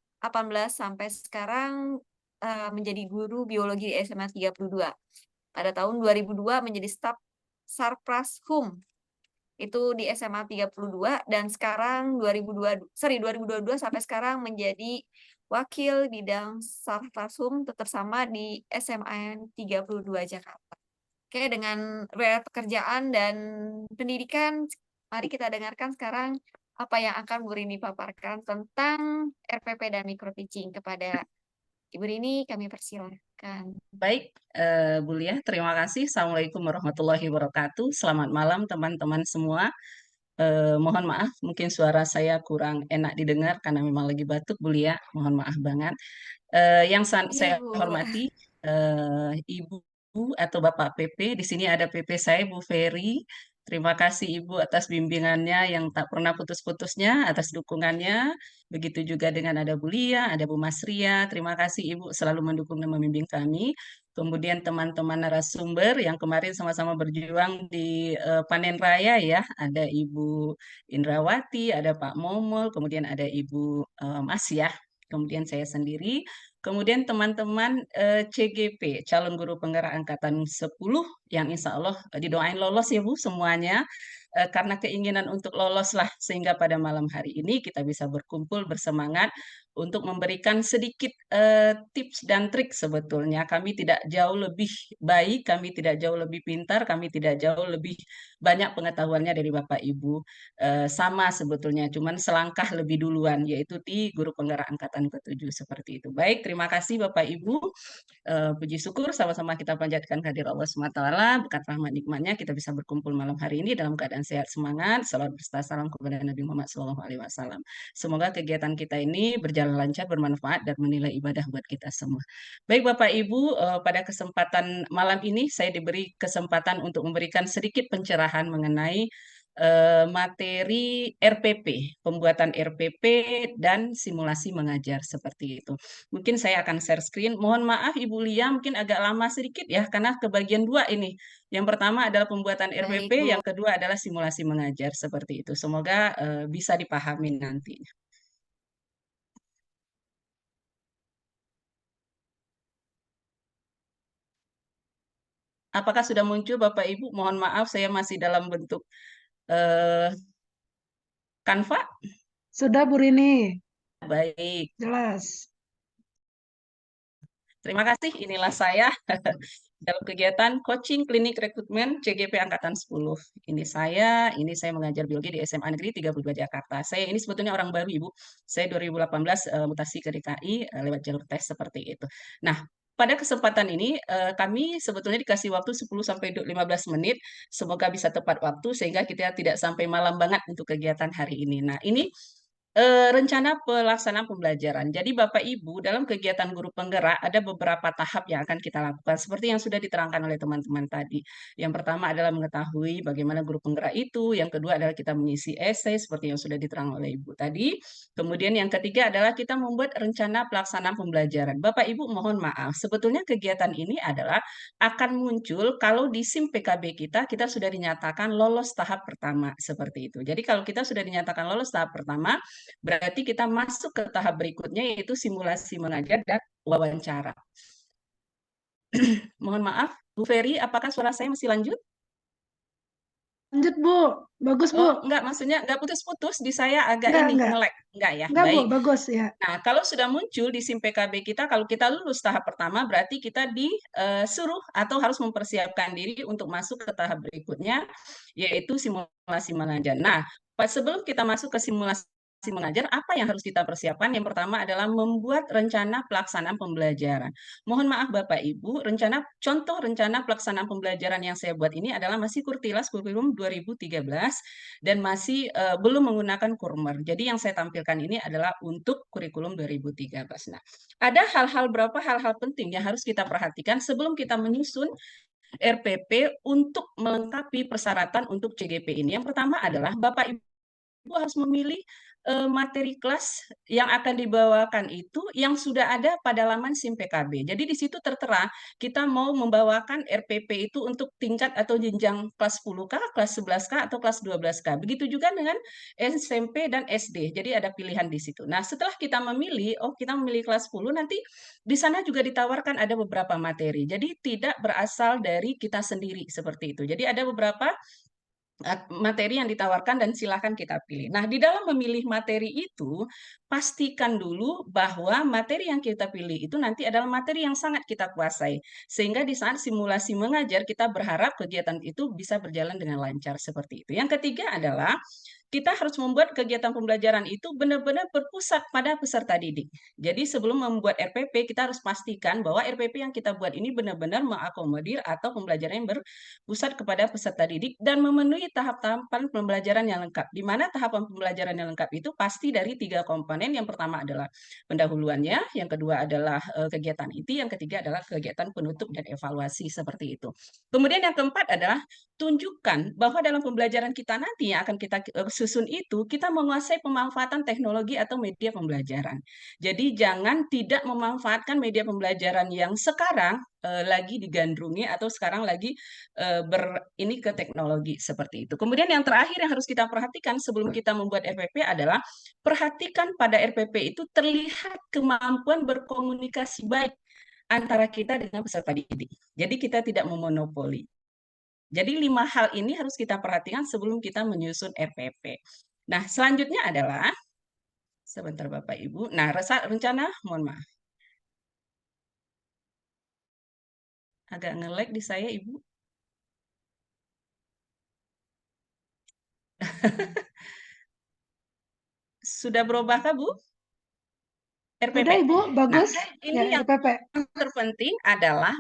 sampai sekarang menjadi guru biologi di SMA 32. Pada tahun 2002 menjadi staf sarpras HUM itu di SMA 32 dan sekarang 2022 sampai sekarang menjadi wakil bidang Sarfasum tetap sama di SMA 32 Jakarta. Oke, dengan pekerjaan dan pendidikan, mari kita dengarkan sekarang apa yang akan Bu Rini paparkan tentang RPP dan micro-teaching. Kepada Ibu Rini, kami persilahkan. Baik, Bu Lia, terima kasih. Assalamualaikum warahmatullahi wabarakatuh. Selamat malam teman-teman semua. Mohon maaf, mungkin suara saya kurang enak didengar karena memang lagi batuk, Bu Lia. Mohon maaf banget. Iya, Saya Bu. hormati Ibu atau Bapak PP. Di sini ada PP saya, Bu Ferry. Terima kasih Ibu atas bimbingannya yang tak pernah putus-putusnya, atas dukungannya. Begitu juga dengan ada Bu Lia, ada Bu Mas Ria. Terima kasih Ibu selalu mendukung dan membimbing kami. Kemudian teman-teman narasumber yang kemarin sama-sama berjuang di panen raya ya. Ada Ibu Indrawati, ada Pak Momol, kemudian ada Ibu Mas ya. Kemudian saya sendiri. Kemudian teman-teman CGP, calon guru penggerak angkatan 10 yang insya Allah didoain lolos ya Bu semuanya. Karena keinginan untuk lolos lah sehingga pada malam hari ini kita bisa berkumpul bersemangat untuk memberikan sedikit tips dan trik sebetulnya. Kami tidak jauh lebih baik, kami tidak jauh lebih pintar, kami tidak jauh lebih banyak pengetahuannya dari Bapak Ibu. Sama sebetulnya, cuman selangkah lebih duluan, yaitu di guru penggerak angkatan ke-7 seperti itu. Baik, terima kasih Bapak Ibu. Puji syukur sama-sama kita panjatkan kehadirat Allah SWT, berkat rahmat nikmatnya kita bisa berkumpul malam hari ini dalam keadaan sehat semangat. Salawat berserta salam kepada Nabi Muhammad SAW. Semoga kegiatan kita ini berjalan lancar, bermanfaat, dan menilai ibadah buat kita semua. Baik Bapak Ibu, pada kesempatan malam ini saya diberi kesempatan untuk memberikan sedikit pencerahan mengenai materi RPP, pembuatan RPP dan simulasi mengajar seperti itu. Mungkin saya akan share screen. Mohon maaf Ibu Lia, mungkin agak lama sedikit ya, karena kebagian dua ini. Yang pertama adalah pembuatan Baik, RPP, Bu. yang kedua adalah simulasi mengajar seperti itu. Semoga bisa dipahami nanti. Apakah sudah muncul Bapak Ibu? Mohon maaf, saya masih dalam bentuk Canva. Sudah Bu Rini, Baik. jelas. Terima kasih, inilah saya dalam kegiatan coaching klinik rekrutmen CGP Angkatan 10. Ini saya mengajar biologi di SMA Negeri 32 Jakarta. Saya ini sebetulnya orang baru Ibu. Saya 2018 mutasi ke DKI lewat jalur tes seperti itu. Nah, pada kesempatan ini kami sebetulnya dikasih waktu 10 sampai 15 menit. Semoga bisa tepat waktu sehingga kita tidak sampai malam banget untuk kegiatan hari ini. Nah, ini rencana pelaksanaan pembelajaran. Jadi Bapak Ibu, dalam kegiatan guru penggerak ada beberapa tahap yang akan kita lakukan seperti yang sudah diterangkan oleh teman-teman tadi. Yang pertama adalah mengetahui bagaimana guru penggerak itu, yang kedua adalah kita mengisi esai seperti yang sudah diterangkan oleh Ibu tadi. Kemudian yang ketiga adalah kita membuat rencana pelaksanaan pembelajaran. Bapak Ibu mohon maaf, sebetulnya kegiatan ini adalah akan muncul kalau di SIM PKB kita sudah dinyatakan lolos tahap pertama seperti itu. Jadi kalau kita sudah dinyatakan lolos tahap pertama, berarti kita masuk ke tahap berikutnya yaitu simulasi mengajar dan wawancara. Mohon maaf, Bu Ferry, apakah suara saya masih lanjut? Lanjut Bu, bagus Bu. Oh, enggak, maksudnya enggak putus-putus, di saya agak Enggak. nge-lag. Enggak ya, Enggak Bu, baik. bagus ya. Nah, kalau sudah muncul di SIM PKB kita, kalau kita lulus tahap pertama, berarti kita disuruh atau harus mempersiapkan diri untuk masuk ke tahap berikutnya, yaitu simulasi mengajar. Nah, sebelum kita masuk ke simulasi mengajar, apa yang harus kita persiapkan? Yang pertama adalah membuat rencana pelaksanaan pembelajaran. Mohon maaf Bapak Ibu, contoh rencana pelaksanaan pembelajaran yang saya buat ini adalah masih Kurtilas Kurikulum 2013 dan masih belum menggunakan Kurmer. Jadi yang saya tampilkan ini adalah untuk kurikulum 2013. Nah, ada berapa hal-hal penting yang harus kita perhatikan sebelum kita menyusun RPP untuk melengkapi persyaratan untuk CGP ini. Yang pertama adalah Bapak Ibu harus memilih materi kelas yang akan dibawakan itu yang sudah ada pada laman SIM PKB. Jadi di situ tertera kita mau membawakan RPP itu untuk tingkat atau jenjang kelas 10K, kelas 11K, atau kelas 12K. Begitu juga dengan SMP dan SD. Jadi ada pilihan di situ. Nah, setelah kita memilih, kita memilih kelas 10, nanti di sana juga ditawarkan ada beberapa materi. Jadi tidak berasal dari kita sendiri seperti itu. Jadi ada beberapa materi yang ditawarkan dan silakan kita pilih. Nah, di dalam memilih materi itu, pastikan dulu bahwa materi yang kita pilih itu nanti adalah materi yang sangat kita kuasai. Sehingga di saat simulasi mengajar, kita berharap kegiatan itu bisa berjalan dengan lancar seperti itu. Yang ketiga adalah kita harus membuat kegiatan pembelajaran itu benar-benar berpusat pada peserta didik. Jadi sebelum membuat RPP, kita harus pastikan bahwa RPP yang kita buat ini benar-benar mengakomodir atau pembelajaran yang berpusat kepada peserta didik dan memenuhi tahap-tahapan pembelajaran yang lengkap. Di mana tahapan pembelajaran yang lengkap itu pasti dari 3 komponen. Yang pertama adalah pendahuluannya, yang kedua adalah kegiatan inti, yang ketiga adalah kegiatan penutup dan evaluasi seperti itu. Kemudian yang keempat adalah tunjukkan bahwa dalam pembelajaran kita nanti yang akan kita susun itu, kita menguasai pemanfaatan teknologi atau media pembelajaran. Jadi jangan tidak memanfaatkan media pembelajaran yang sekarang lagi digandrungi atau sekarang lagi ini ke teknologi seperti itu. Kemudian yang terakhir yang harus kita perhatikan sebelum kita membuat RPP adalah perhatikan pada RPP itu terlihat kemampuan berkomunikasi baik antara kita dengan peserta didik. Jadi kita tidak memonopoli. Jadi 5 hal ini harus kita perhatikan sebelum kita menyusun RPP. Nah, selanjutnya adalah, sebentar Bapak Ibu, nah rencana, mohon maaf. Agak nge-lag di saya Ibu. Sudah berubahkah Bu? RPP? Sudah Ibu, bagus. Nah, ini Ya, yang RPP. terpenting adalah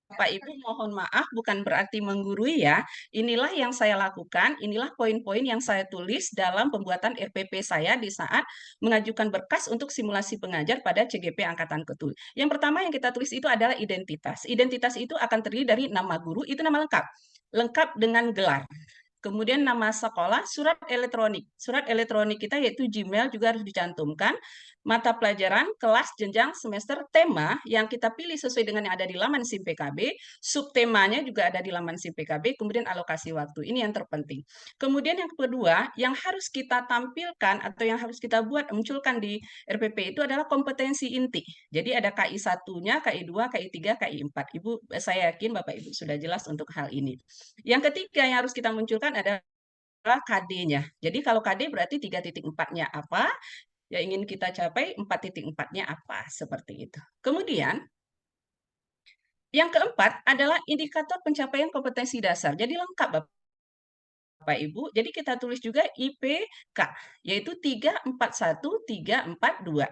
Bapak Ibu mohon maaf bukan berarti menggurui ya. Inilah yang saya lakukan, inilah poin-poin yang saya tulis dalam pembuatan RPP saya di saat mengajukan berkas untuk simulasi pengajar pada CGP Angkatan ke-7. Yang pertama yang kita tulis itu adalah identitas. Identitas itu akan terdiri dari nama guru, itu nama lengkap. Lengkap dengan gelar. Kemudian nama sekolah, surat elektronik. Surat elektronik kita yaitu Gmail juga harus dicantumkan. Mata pelajaran, kelas, jenjang, semester, tema yang kita pilih sesuai dengan yang ada di laman SIM PKB. Subtemanya juga ada di laman SIM PKB. Kemudian alokasi waktu. Ini yang terpenting. Kemudian yang kedua, yang harus kita tampilkan atau yang harus kita buat, munculkan di RPP itu adalah kompetensi inti. Jadi ada KI 1-nya, KI 2, KI 3, KI 4. Ibu, saya yakin Bapak Ibu sudah jelas untuk hal ini. Yang ketiga yang harus kita munculkan adalah KD-nya. Jadi kalau KD berarti 3.4-nya apa, yang ingin kita capai 4.4-nya apa, seperti itu. Kemudian, yang keempat adalah indikator pencapaian kompetensi dasar. Jadi lengkap Bapak Ibu, jadi kita tulis juga IPK, yaitu 341, 342.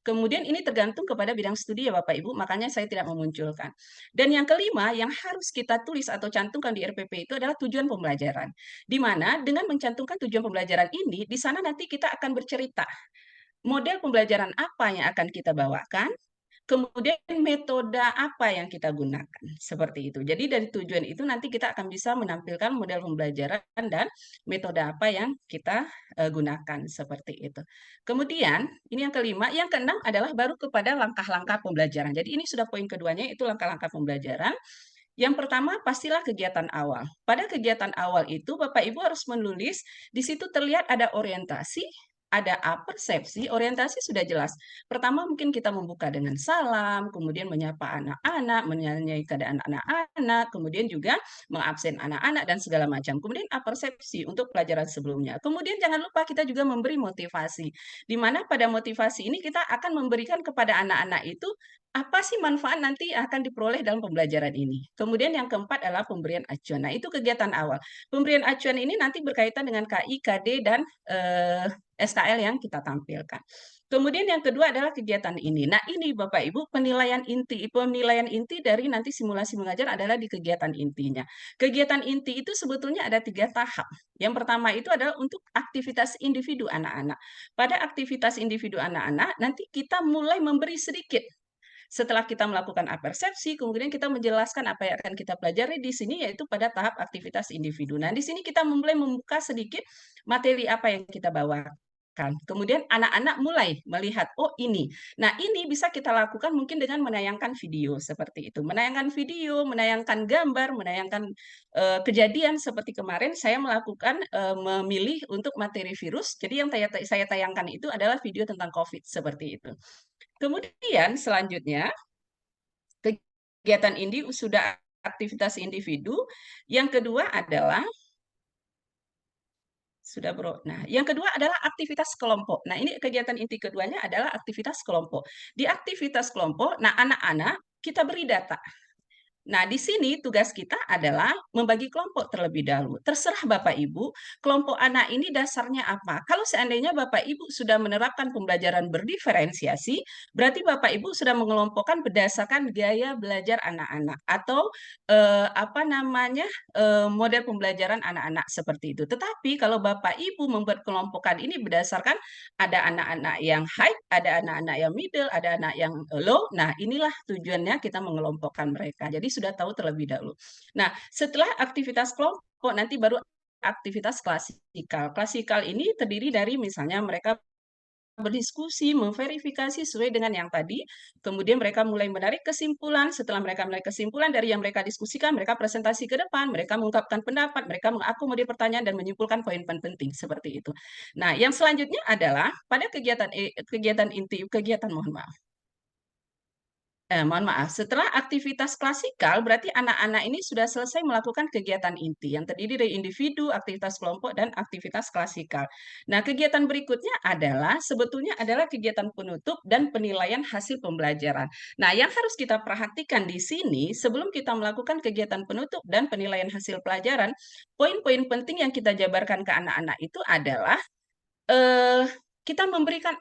Kemudian ini tergantung kepada bidang studi ya Bapak Ibu, makanya saya tidak memunculkan. Dan yang kelima, yang harus kita tulis atau cantumkan di RPP itu adalah tujuan pembelajaran. Di mana dengan mencantumkan tujuan pembelajaran ini, di sana nanti kita akan bercerita model pembelajaran apa yang akan kita bawakan, kemudian metode apa yang kita gunakan, seperti itu. Jadi dari tujuan itu nanti kita akan bisa menampilkan model pembelajaran dan metode apa yang kita gunakan, seperti itu. Kemudian, ini yang kelima, yang keenam adalah baru kepada langkah-langkah pembelajaran. Jadi ini sudah poin keduanya, itu langkah-langkah pembelajaran. Yang pertama, pastilah kegiatan awal. Pada kegiatan awal itu, Bapak Ibu harus menulis, di situ terlihat ada orientasi, ada persepsi, orientasi sudah jelas. Pertama mungkin kita membuka dengan salam, kemudian menyapa anak-anak, menanyai keadaan anak-anak, kemudian juga mengabsen anak-anak dan segala macam. Kemudian persepsi untuk pelajaran sebelumnya. Kemudian jangan lupa kita juga memberi motivasi. Di mana pada motivasi ini kita akan memberikan kepada anak-anak itu apa sih manfaat nanti akan diperoleh dalam pembelajaran ini. Kemudian yang keempat adalah pemberian acuan. Nah, itu kegiatan awal. Pemberian acuan ini nanti berkaitan dengan KI, KD, dan SKL yang kita tampilkan. Kemudian yang kedua adalah kegiatan ini. Nah, ini Bapak Ibu penilaian inti. Penilaian inti dari nanti simulasi mengajar adalah di kegiatan intinya. Kegiatan inti itu sebetulnya ada 3 tahap. Yang pertama itu adalah untuk aktivitas individu anak-anak. Pada aktivitas individu anak-anak, nanti kita mulai memberi sedikit. Setelah kita melakukan apersepsi, kemudian kita menjelaskan apa yang akan kita pelajari di sini, yaitu pada tahap aktivitas individu. Nah, di sini kita mulai membuka sedikit materi apa yang kita bawakan. Kemudian anak-anak mulai melihat, oh ini. Nah, ini bisa kita lakukan mungkin dengan menayangkan video seperti itu. Menayangkan video, menayangkan gambar, menayangkan kejadian seperti kemarin saya melakukan memilih untuk materi virus. Jadi yang saya tayangkan itu adalah video tentang COVID seperti itu. Kemudian selanjutnya, kegiatan ini sudah aktivitas individu. Yang kedua adalah Sudah, Bro. Nah, yang kedua adalah aktivitas kelompok. Nah, ini kegiatan inti keduanya adalah aktivitas kelompok. Di aktivitas kelompok, nah anak-anak kita beri data. Nah, di sini tugas kita adalah membagi kelompok terlebih dahulu. Terserah Bapak Ibu, kelompok anak ini dasarnya apa. Kalau seandainya Bapak Ibu sudah menerapkan pembelajaran berdiferensiasi, berarti Bapak Ibu sudah mengelompokkan berdasarkan gaya belajar anak-anak atau apa namanya model pembelajaran anak-anak seperti itu. Tetapi kalau Bapak Ibu membuat kelompokan ini berdasarkan ada anak-anak yang high, ada anak-anak yang middle, ada anak yang low. Nah, inilah tujuannya kita mengelompokkan mereka. Jadi sudah tahu terlebih dahulu. Nah, setelah aktivitas kelompok, nanti baru aktivitas klasikal. Klasikal ini terdiri dari misalnya mereka berdiskusi, memverifikasi sesuai dengan yang tadi, kemudian mereka mulai menarik kesimpulan, setelah mereka menarik kesimpulan dari yang mereka diskusikan, mereka presentasi ke depan, mereka mengungkapkan pendapat, mereka mengakomodir pertanyaan dan menyimpulkan poin-poin penting, seperti itu. Nah, yang selanjutnya adalah pada kegiatan inti, mohon maaf. Mohon maaf, setelah aktivitas klasikal, berarti anak-anak ini sudah selesai melakukan kegiatan inti yang terdiri dari individu, aktivitas kelompok, dan aktivitas klasikal. Nah, kegiatan berikutnya adalah sebetulnya adalah kegiatan penutup dan penilaian hasil pembelajaran. Nah, yang harus kita perhatikan di sini, sebelum kita melakukan kegiatan penutup dan penilaian hasil pelajaran, poin-poin penting yang kita jabarkan ke anak-anak itu adalah kita memberikan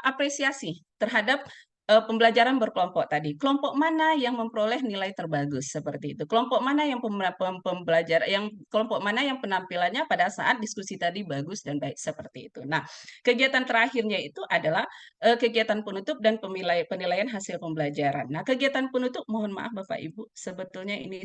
apresiasi terhadap pembelajaran berkelompok tadi. Kelompok mana yang memperoleh nilai terbagus seperti itu. Kelompok mana yang kelompok mana yang penampilannya pada saat diskusi tadi bagus dan baik seperti itu. Nah, kegiatan terakhirnya itu adalah kegiatan penutup dan penilaian hasil pembelajaran. Nah, kegiatan penutup, mohon maaf Bapak Ibu, sebetulnya ini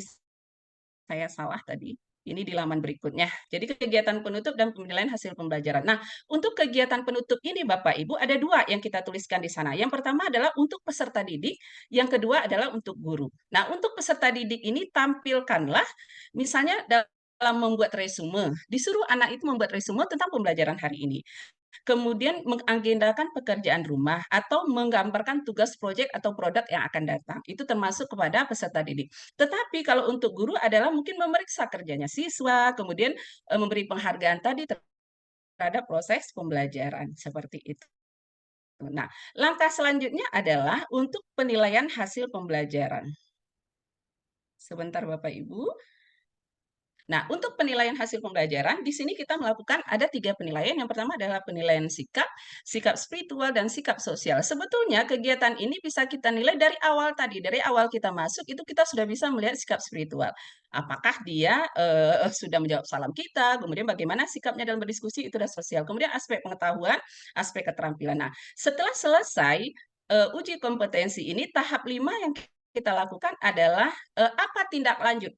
saya salah tadi. Ini di laman berikutnya. Jadi kegiatan penutup dan penilaian hasil pembelajaran. Nah, untuk kegiatan penutup ini Bapak Ibu ada dua yang kita tuliskan di sana. Yang pertama adalah untuk peserta didik, yang kedua adalah untuk guru. Nah, untuk peserta didik ini tampilkanlah misalnya dalam membuat resume, disuruh anak itu membuat resume tentang pembelajaran hari ini. Kemudian mengagendakan pekerjaan rumah atau menggambarkan tugas proyek atau produk yang akan datang. Itu termasuk kepada peserta didik. Tetapi kalau untuk guru adalah mungkin memeriksa kerjanya siswa, kemudian memberi penghargaan tadi terhadap proses pembelajaran seperti itu. Nah, langkah selanjutnya adalah untuk penilaian hasil pembelajaran. Sebentar Bapak Ibu. Nah, untuk penilaian hasil pembelajaran, di sini kita melakukan ada 3 penilaian. Yang pertama adalah penilaian sikap, sikap spiritual, dan sikap sosial. Sebetulnya kegiatan ini bisa kita nilai dari awal tadi. Dari awal kita masuk, itu kita sudah bisa melihat sikap spiritual. Apakah dia sudah menjawab salam kita, kemudian bagaimana sikapnya dalam berdiskusi, itu sudah sosial. Kemudian aspek pengetahuan, aspek keterampilan. Nah, setelah selesai uji kompetensi ini, tahap 5 yang kita lakukan adalah apa tindak lanjut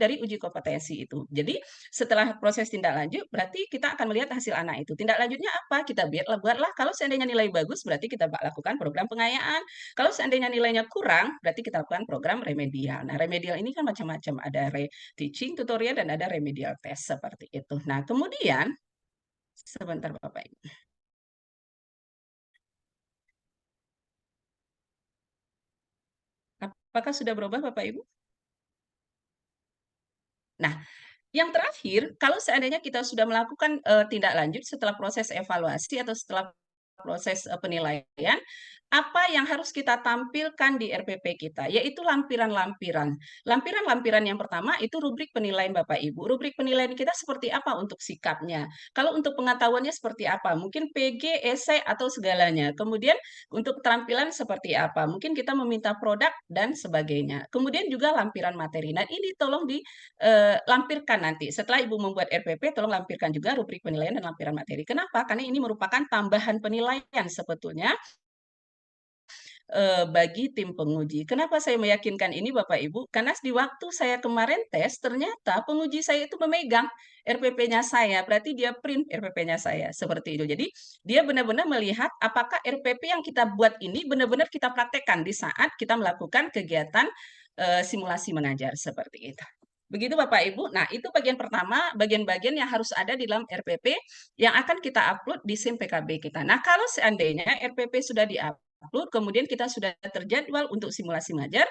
dari uji kompetensi itu. Jadi setelah proses tindak lanjut berarti kita akan melihat hasil anak itu. Tindak lanjutnya apa? Kita buatlah kalau seandainya nilai bagus berarti kita lakukan program pengayaan. Kalau seandainya nilainya kurang berarti kita lakukan program remedial. Nah, remedial ini kan macam-macam, ada teaching tutorial dan ada remedial test seperti itu. Nah, kemudian sebentar Bapak Ibu. Apakah sudah berubah Bapak Ibu? Nah, yang terakhir, kalau seandainya kita sudah melakukan tindak lanjut setelah proses evaluasi atau setelah proses penilaian, apa yang harus kita tampilkan di RPP kita, yaitu lampiran-lampiran. Lampiran-lampiran yang pertama itu rubrik penilaian Bapak Ibu. Rubrik penilaian kita seperti apa untuk sikapnya. Kalau untuk pengetahuannya seperti apa, mungkin PG, esai, atau segalanya. Kemudian untuk keterampilan seperti apa, mungkin kita meminta produk dan sebagainya. Kemudian juga lampiran materi. Nah, ini tolong dilampirkan nanti. Setelah Ibu membuat RPP, tolong lampirkan juga rubrik penilaian dan lampiran materi. Kenapa? Karena ini merupakan tambahan penilaian sebetulnya bagi tim penguji. Kenapa saya meyakinkan ini Bapak Ibu? Karena di waktu saya kemarin tes, ternyata penguji saya itu memegang RPP-nya saya, berarti dia print RPP-nya saya, seperti itu. Jadi dia benar-benar melihat apakah RPP yang kita buat ini benar-benar kita praktekkan di saat kita melakukan kegiatan simulasi mengajar, seperti itu. Begitu Bapak Ibu. Nah, itu bagian pertama, bagian-bagian yang harus ada di dalam RPP yang akan kita upload di SIM PKB kita. Nah, kalau seandainya RPP sudah di-upload, kemudian kita sudah terjadwal untuk simulasi mengajar,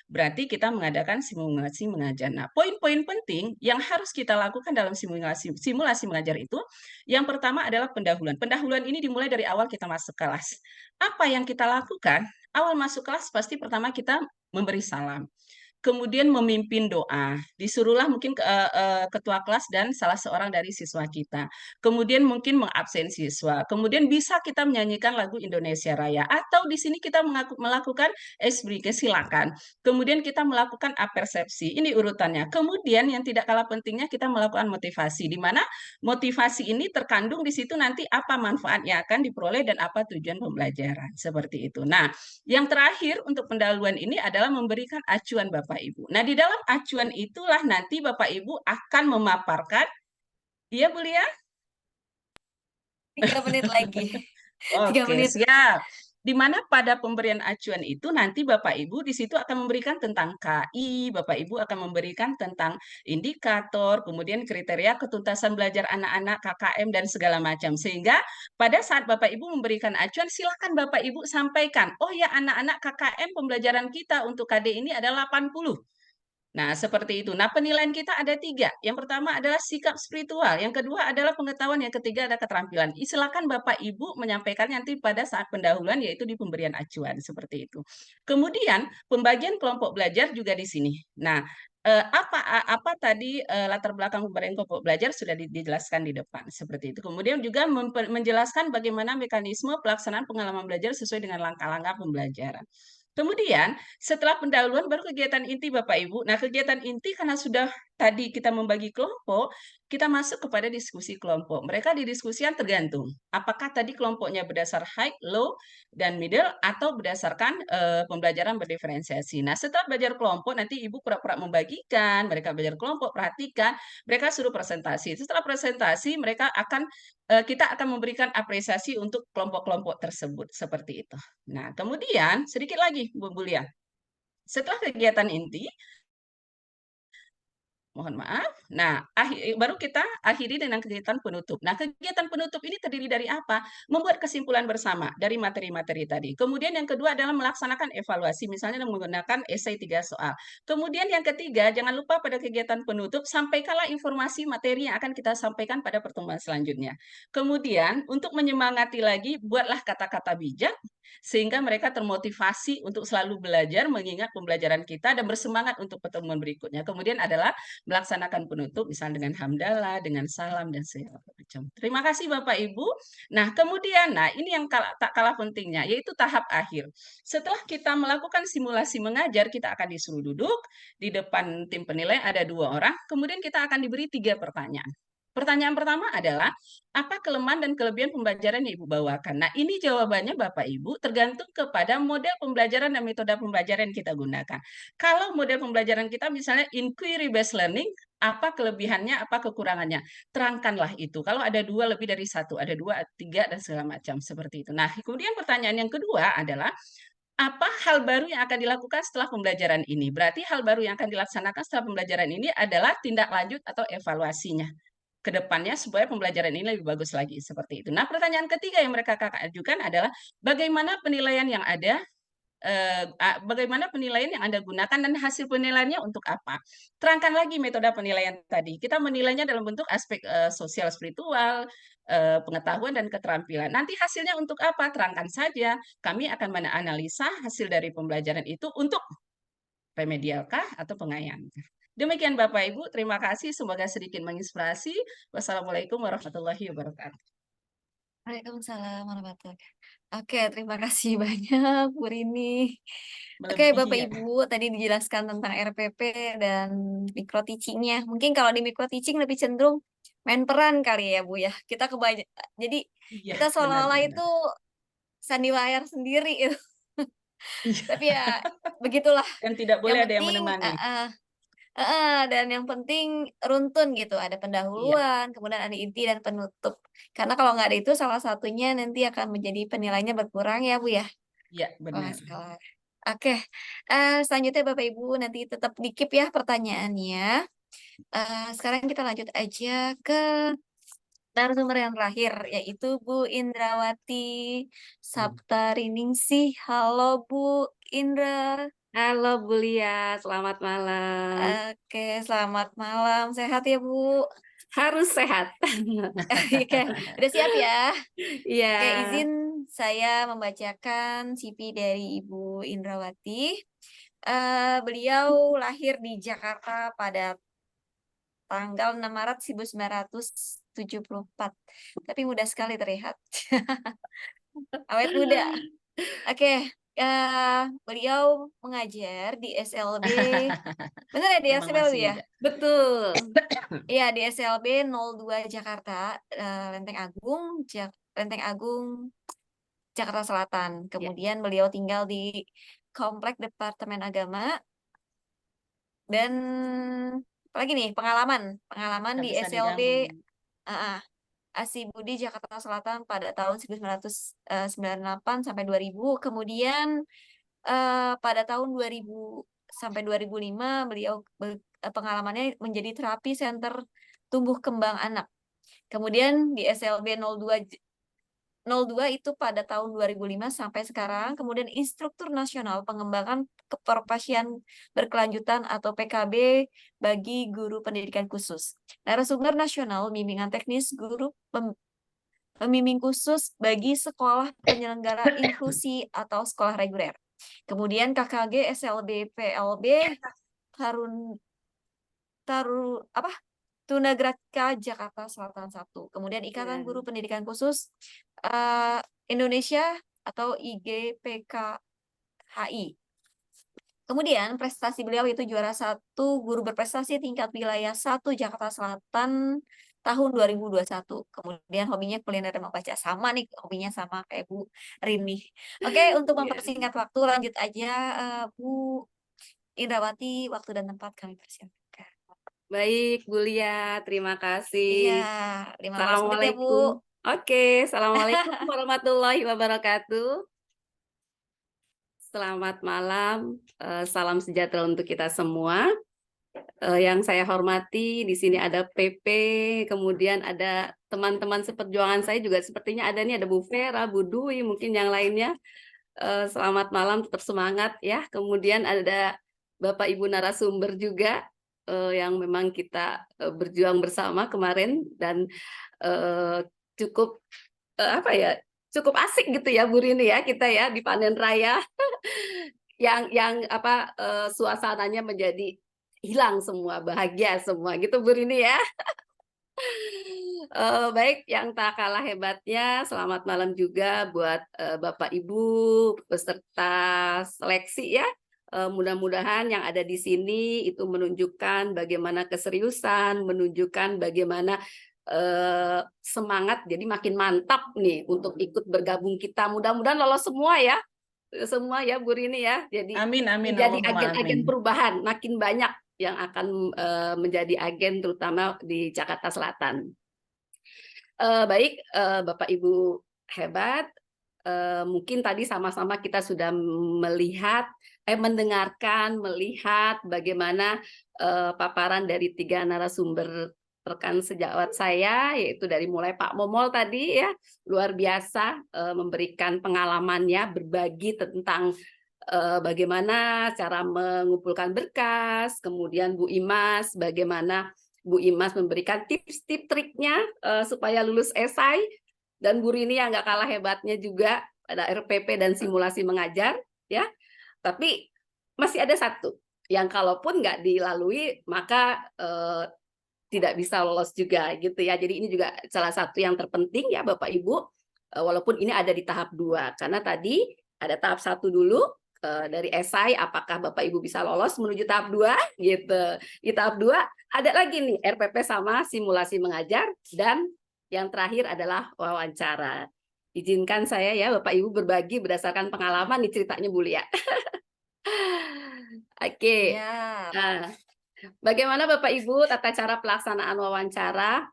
berarti kita mengadakan simulasi mengajar. Nah, poin-poin penting yang harus kita lakukan dalam simulasi mengajar itu, yang pertama adalah pendahuluan. Pendahuluan ini dimulai dari awal kita masuk kelas. Apa yang kita lakukan? Awal masuk kelas pasti pertama kita memberi salam. Kemudian memimpin doa, disuruhlah mungkin ketua kelas dan salah seorang dari siswa kita. Kemudian mungkin mengabsen siswa. Kemudian bisa kita menyanyikan lagu Indonesia Raya. Atau di sini kita melakukan SBK, silakan. Kemudian kita melakukan apersepsi. Ini urutannya. Kemudian yang tidak kalah pentingnya kita melakukan motivasi. Di mana motivasi ini terkandung di situ nanti apa manfaat yang akan diperoleh dan apa tujuan pembelajaran. Seperti itu. Nah, yang terakhir untuk pendahuluan ini adalah memberikan acuan Bapak Ibu. Nah, di dalam acuan itulah nanti Bapak Ibu akan memaparkan, iya Bu Lia? 3 menit lagi. 3 Oke, menit. siap. Di mana pada pemberian acuan itu nanti Bapak Ibu di situ akan memberikan tentang KI, Bapak Ibu akan memberikan tentang indikator, kemudian kriteria ketuntasan belajar anak-anak, KKM, dan segala macam. Sehingga pada saat Bapak Ibu memberikan acuan, silakan Bapak Ibu sampaikan, oh ya anak-anak KKM pembelajaran kita untuk KD ini adalah 80. Nah, seperti itu. Nah, penilaian kita ada 3. Yang pertama adalah sikap spiritual. Yang kedua adalah pengetahuan. Yang ketiga ada keterampilan. Silakan Bapak Ibu menyampaikan nanti pada saat pendahuluan, yaitu di pemberian acuan. Seperti itu. Kemudian, pembagian kelompok belajar juga di sini. Nah, apa tadi latar belakang pemberian kelompok belajar sudah dijelaskan di depan. Seperti itu. Kemudian juga menjelaskan bagaimana mekanisme pelaksanaan pengalaman belajar sesuai dengan langkah-langkah pembelajaran. Kemudian setelah pendahuluan baru kegiatan inti Bapak Ibu. Nah, kegiatan inti karena sudah tadi kita membagi kelompok, kita masuk kepada diskusi kelompok. Mereka didiskusikan tergantung. Apakah tadi kelompoknya berdasar high, low, dan middle, atau berdasarkan pembelajaran berdiferensiasi. Nah, setelah belajar kelompok, nanti Ibu pura-pura membagikan, mereka belajar kelompok, perhatikan, mereka suruh presentasi. Setelah presentasi, kita akan memberikan apresiasi untuk kelompok-kelompok tersebut. Seperti itu. Nah, kemudian sedikit lagi, Bu Bulia. Setelah kegiatan inti, mohon maaf. Nah, baru kita akhiri dengan kegiatan penutup. Nah, kegiatan penutup ini terdiri dari apa? Membuat kesimpulan bersama dari materi-materi tadi. Kemudian yang kedua adalah melaksanakan evaluasi, misalnya menggunakan esai 3 soal. Kemudian yang ketiga, jangan lupa pada kegiatan penutup, sampaikanlah informasi materi yang akan kita sampaikan pada pertemuan selanjutnya. Kemudian, untuk menyemangati lagi, buatlah kata-kata bijak, sehingga mereka termotivasi untuk selalu belajar, mengingat pembelajaran kita, dan bersemangat untuk pertemuan berikutnya. Kemudian adalah melaksanakan penutup, misalnya dengan hamdalah, dengan salam, dan segala macam. Terima kasih Bapak Ibu. Nah, kemudian, ini yang tak kalah pentingnya, yaitu tahap akhir. Setelah kita melakukan simulasi mengajar, kita akan disuruh duduk, di depan tim penilai ada 2 orang, kemudian kita akan diberi 3 pertanyaan. Pertanyaan pertama adalah, apa kelemahan dan kelebihan pembelajaran yang Ibu bawakan? Nah, ini jawabannya Bapak Ibu tergantung kepada model pembelajaran dan metode pembelajaran yang kita gunakan. Kalau model pembelajaran kita misalnya inquiry based learning, apa kelebihannya, apa kekurangannya? Terangkanlah itu. Kalau ada 2 lebih dari 1, ada 2, 3, dan segala macam seperti itu. Nah, kemudian pertanyaan yang kedua adalah, apa hal baru yang akan dilakukan setelah pembelajaran ini? Berarti hal baru yang akan dilaksanakan setelah pembelajaran ini adalah tindak lanjut atau evaluasinya ke depannya supaya pembelajaran ini lebih bagus lagi seperti itu. Nah, pertanyaan ketiga yang mereka ajukan adalah bagaimana penilaian yang ada, bagaimana penilaian yang Anda gunakan dan hasil penilaiannya untuk apa? Terangkan lagi metode penilaian tadi. Kita menilainya dalam bentuk aspek sosial spiritual, pengetahuan dan keterampilan. Nanti hasilnya untuk apa? Terangkan saja. Kami akan menganalisa hasil dari pembelajaran itu untuk remedialkah atau pengayaan. Demikian Bapak Ibu, terima kasih. Semoga sedikit menginspirasi. Wassalamualaikum warahmatullahi wabarakatuh. Waalaikumsalam warahmatullahi wabarakatuh. Oke, terima kasih banyak Bu Rini. Oke, Melebihi Bapak ya. Ibu, tadi dijelaskan tentang RPP dan micro teaching-nya. Mungkin kalau di micro teaching lebih cenderung main peran kali ya, Bu ya. Jadi Iya, kita seolah-olah benar-benar. itu sandiwayar sendiri gitu. Iya. Tapi ya begitulah. Dan tidak boleh Yang ada yang penting menemani. dan yang penting runtun gitu, ada Iya, pendahuluan, kemudian ada inti dan penutup. Karena kalau nggak ada itu salah satunya nanti akan menjadi penilainya berkurang ya Bu ya. iya Wah, benar. salah. Oke, selanjutnya Bapak Ibu nanti tetap di-keep ya pertanyaannya. Sekarang kita lanjut aja ke narasumber yang terakhir, yaitu Bu Indrawati Saptariningsih. Halo Bu Indra. Halo Bu Lia, selamat malam. Oke, selamat malam. Sehat ya, Bu? Harus sehat. Oke, udah siap ya? Iya. Oke, izin saya membacakan CV dari Ibu Indrawati. Beliau lahir di Jakarta pada tanggal 6 Maret 1974. Tapi muda sekali terlihat. Awet muda. Oke, beliau mengajar di SLB. Benar ya di Memang SLB masih ya? muda. Betul. Iya, di SLB 02 Jakarta, Lenteng Agung, Jakarta Selatan. Ya, Kemudian beliau tinggal di Komplek Departemen Agama dan apalagi nih pengalaman Nggak di bisa SLB digabung. Asi Budi Jakarta Selatan pada tahun 1998 sampai 2000. Kemudian pada tahun 2000 sampai 2005 beliau pengalamannya menjadi terapi center tumbuh kembang anak. Kemudian di SLB 02 itu pada tahun 2005 sampai sekarang. Kemudian Instruktur Nasional Pengembangan Keprofesian Berkelanjutan atau PKB bagi guru pendidikan khusus. Narasumber nasional bimbingan teknis guru pembimbing khusus bagi sekolah penyelenggara inklusi atau sekolah reguler. Kemudian KKG SLB PLB Tunagraka Jakarta Selatan 1. Kemudian Ikatan ya. Guru Pendidikan Khusus Indonesia atau IGPKHI. Kemudian prestasi beliau itu juara 1 guru berprestasi tingkat wilayah 1 Jakarta Selatan tahun 2021. Kemudian hobinya kuliner dan membaca. Sama nih, hobinya sama kayak Bu Rini. Oke, untuk Iya. mempersingkat waktu lanjut aja Bu Indrawati, waktu dan tempat kami persiapkan. Baik, Bu Lia, terima Iya, kasih. 15 menit ya, Bu. Assalamualaikum. Oke, Assalamualaikum warahmatullahi wabarakatuh. Selamat malam, salam sejahtera untuk kita semua. Yang saya hormati, di sini ada PP, kemudian ada teman-teman seperjuangan saya juga sepertinya ada nih, ada Bu Vera, Bu Dwi, mungkin yang lainnya. Selamat malam, tetap semangat ya. Kemudian ada Bapak Ibu narasumber juga yang memang kita berjuang bersama kemarin dan cukup apa ya, cukup asik gitu ya Bu Rini ya kita ya di panen raya yang apa suasananya menjadi hilang semua, bahagia semua gitu Bu Rini ya. Baik, yang tak kalah hebatnya, selamat malam juga buat Bapak Ibu peserta seleksi ya. Mudah-mudahan yang ada di sini itu menunjukkan bagaimana keseriusan, menunjukkan bagaimana semangat, jadi makin mantap nih untuk ikut bergabung kita. Mudah-mudahan lolos semua ya Bu Rini ya. Jadi Amin, amin, menjadi Allahumma agen-agen amin. perubahan, makin banyak yang akan menjadi agen terutama di Jakarta Selatan. Baik, Bapak Ibu hebat, mungkin tadi sama-sama kita sudah mendengarkan, melihat bagaimana paparan dari 3 narasumber rekan sejawat saya, yaitu dari mulai Pak Momol tadi ya, luar biasa memberikan pengalamannya, berbagi tentang bagaimana cara mengumpulkan berkas, kemudian Bu Imas, bagaimana Bu Imas memberikan tips-tips triknya supaya lulus esai, dan Bu Rini yang nggak kalah hebatnya juga pada RPP dan simulasi mengajar, ya. Tapi masih ada satu yang kalaupun nggak dilalui maka tidak bisa lolos juga gitu ya. Jadi ini juga salah satu yang terpenting ya Bapak Ibu, walaupun ini ada di tahap 2 karena tadi ada tahap 1 dulu dari esai apakah Bapak Ibu bisa lolos menuju tahap 2 gitu. Di tahap 2 ada lagi nih RPP sama simulasi mengajar dan yang terakhir adalah wawancara. Izinkan saya ya Bapak Ibu berbagi berdasarkan pengalaman nih ceritanya Bu Lia. Oke. Ya. Nah, bagaimana Bapak Ibu tata cara pelaksanaan wawancara?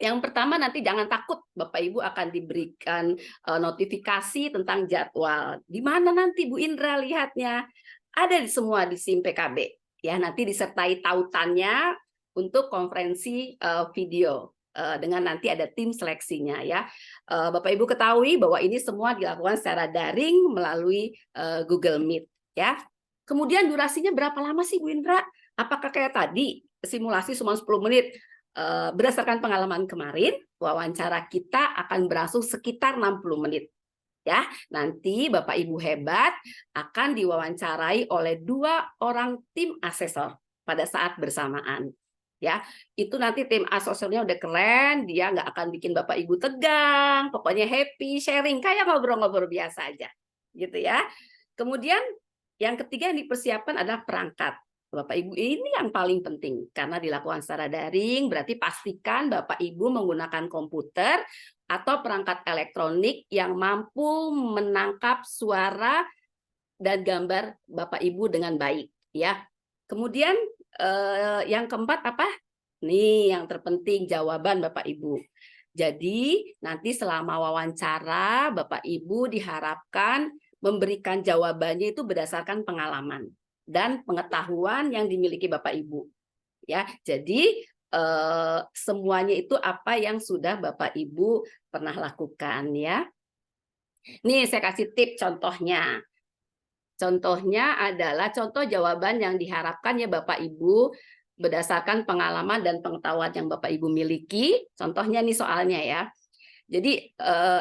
Yang pertama nanti jangan takut Bapak Ibu akan diberikan notifikasi tentang jadwal. Di mana nanti Bu Indra lihatnya? Ada semua di SIM PKB. Ya, nanti disertai tautannya untuk konferensi video dengan nanti ada tim seleksinya ya. Bapak Ibu ketahui bahwa ini semua dilakukan secara daring melalui Google Meet ya. Kemudian durasinya berapa lama sih Bu Indra? Apakah kayak tadi simulasi cuma 10 menit? Berdasarkan pengalaman kemarin, wawancara kita akan berlangsung sekitar 60 menit. Ya, nanti Bapak Ibu hebat akan diwawancarai oleh 2 orang tim asesor pada saat bersamaan. Ya, itu nanti tim asesornya udah keren, dia nggak akan bikin Bapak Ibu tegang, pokoknya happy, sharing, kayak ngobrol-ngobrol biasa aja, gitu ya. Kemudian yang ketiga yang dipersiapkan adalah perangkat. Bapak Ibu, ini yang paling penting karena dilakukan secara daring, berarti pastikan Bapak Ibu menggunakan komputer atau perangkat elektronik yang mampu menangkap suara dan gambar Bapak Ibu dengan baik, ya. Kemudian yang keempat apa? Nih yang terpenting, jawaban Bapak Ibu. Jadi nanti selama wawancara Bapak Ibu diharapkan memberikan jawabannya itu berdasarkan pengalaman dan pengetahuan yang dimiliki Bapak Ibu. Ya, jadi semuanya itu apa yang sudah Bapak Ibu pernah lakukan, ya. Nih saya kasih tip contohnya. Contohnya adalah contoh jawaban yang diharapkan ya Bapak Ibu berdasarkan pengalaman dan pengetahuan yang Bapak Ibu miliki. Contohnya nih soalnya ya. Jadi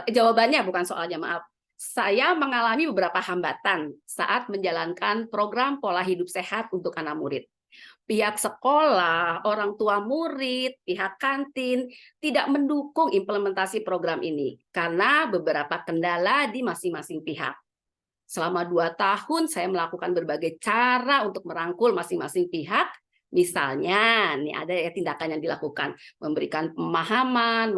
jawabannya bukan soalnya, maaf. Saya mengalami beberapa hambatan saat menjalankan program pola hidup sehat untuk anak murid. Pihak sekolah, orang tua murid, pihak kantin tidak mendukung implementasi program ini karena beberapa kendala di masing-masing pihak. Selama 2 tahun saya melakukan berbagai cara untuk merangkul masing-masing pihak. Misalnya, nih ada ya tindakan yang dilakukan, memberikan pemahaman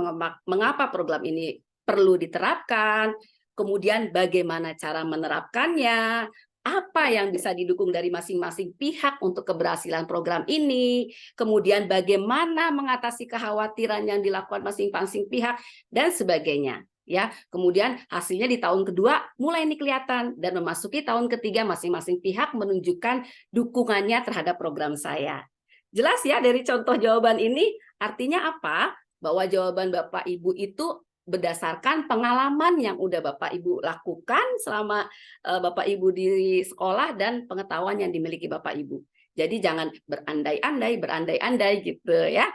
mengapa program ini perlu diterapkan, kemudian bagaimana cara menerapkannya, apa yang bisa didukung dari masing-masing pihak untuk keberhasilan program ini, kemudian bagaimana mengatasi kekhawatiran yang dilakukan masing-masing pihak, dan sebagainya. Ya, kemudian hasilnya di tahun kedua mulai ini kelihatan dan memasuki tahun ketiga masing-masing pihak menunjukkan dukungannya terhadap program saya. Jelas ya dari contoh jawaban ini artinya apa? Bahwa jawaban Bapak Ibu itu berdasarkan pengalaman yang udah Bapak Ibu lakukan selama Bapak Ibu di sekolah dan pengetahuan yang dimiliki Bapak Ibu. Jadi jangan berandai-andai gitu ya.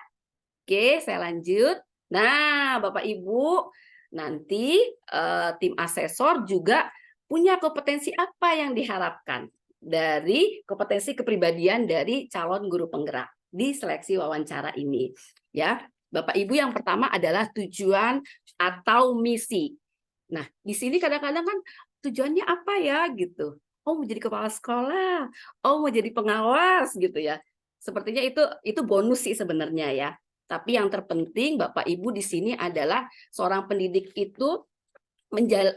Oke, saya lanjut. Nah, Bapak Ibu, nanti tim asesor juga punya kompetensi apa yang diharapkan dari kompetensi kepribadian dari calon guru penggerak di seleksi wawancara ini. Ya, Bapak Ibu, yang pertama adalah tujuan atau misi. Nah, di sini kadang-kadang kan tujuannya apa ya gitu. Oh, mau jadi kepala sekolah, oh mau jadi pengawas gitu ya. Sepertinya itu bonus sih sebenarnya ya. Tapi yang terpenting Bapak Ibu di sini adalah seorang pendidik itu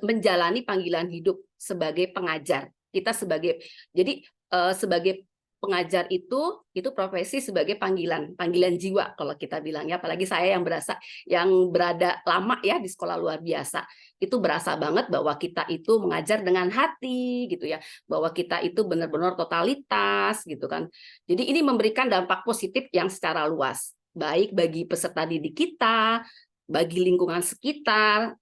menjalani panggilan hidup sebagai pengajar. Kita sebagai sebagai pengajar itu profesi sebagai panggilan jiwa kalau kita bilang ya, apalagi saya yang berada lama ya di sekolah luar biasa. Itu berasa banget bahwa kita itu mengajar dengan hati gitu ya, bahwa kita itu benar-benar totalitas gitu kan. Jadi ini memberikan dampak positif yang secara luas, baik bagi peserta didik kita, bagi lingkungan sekitar,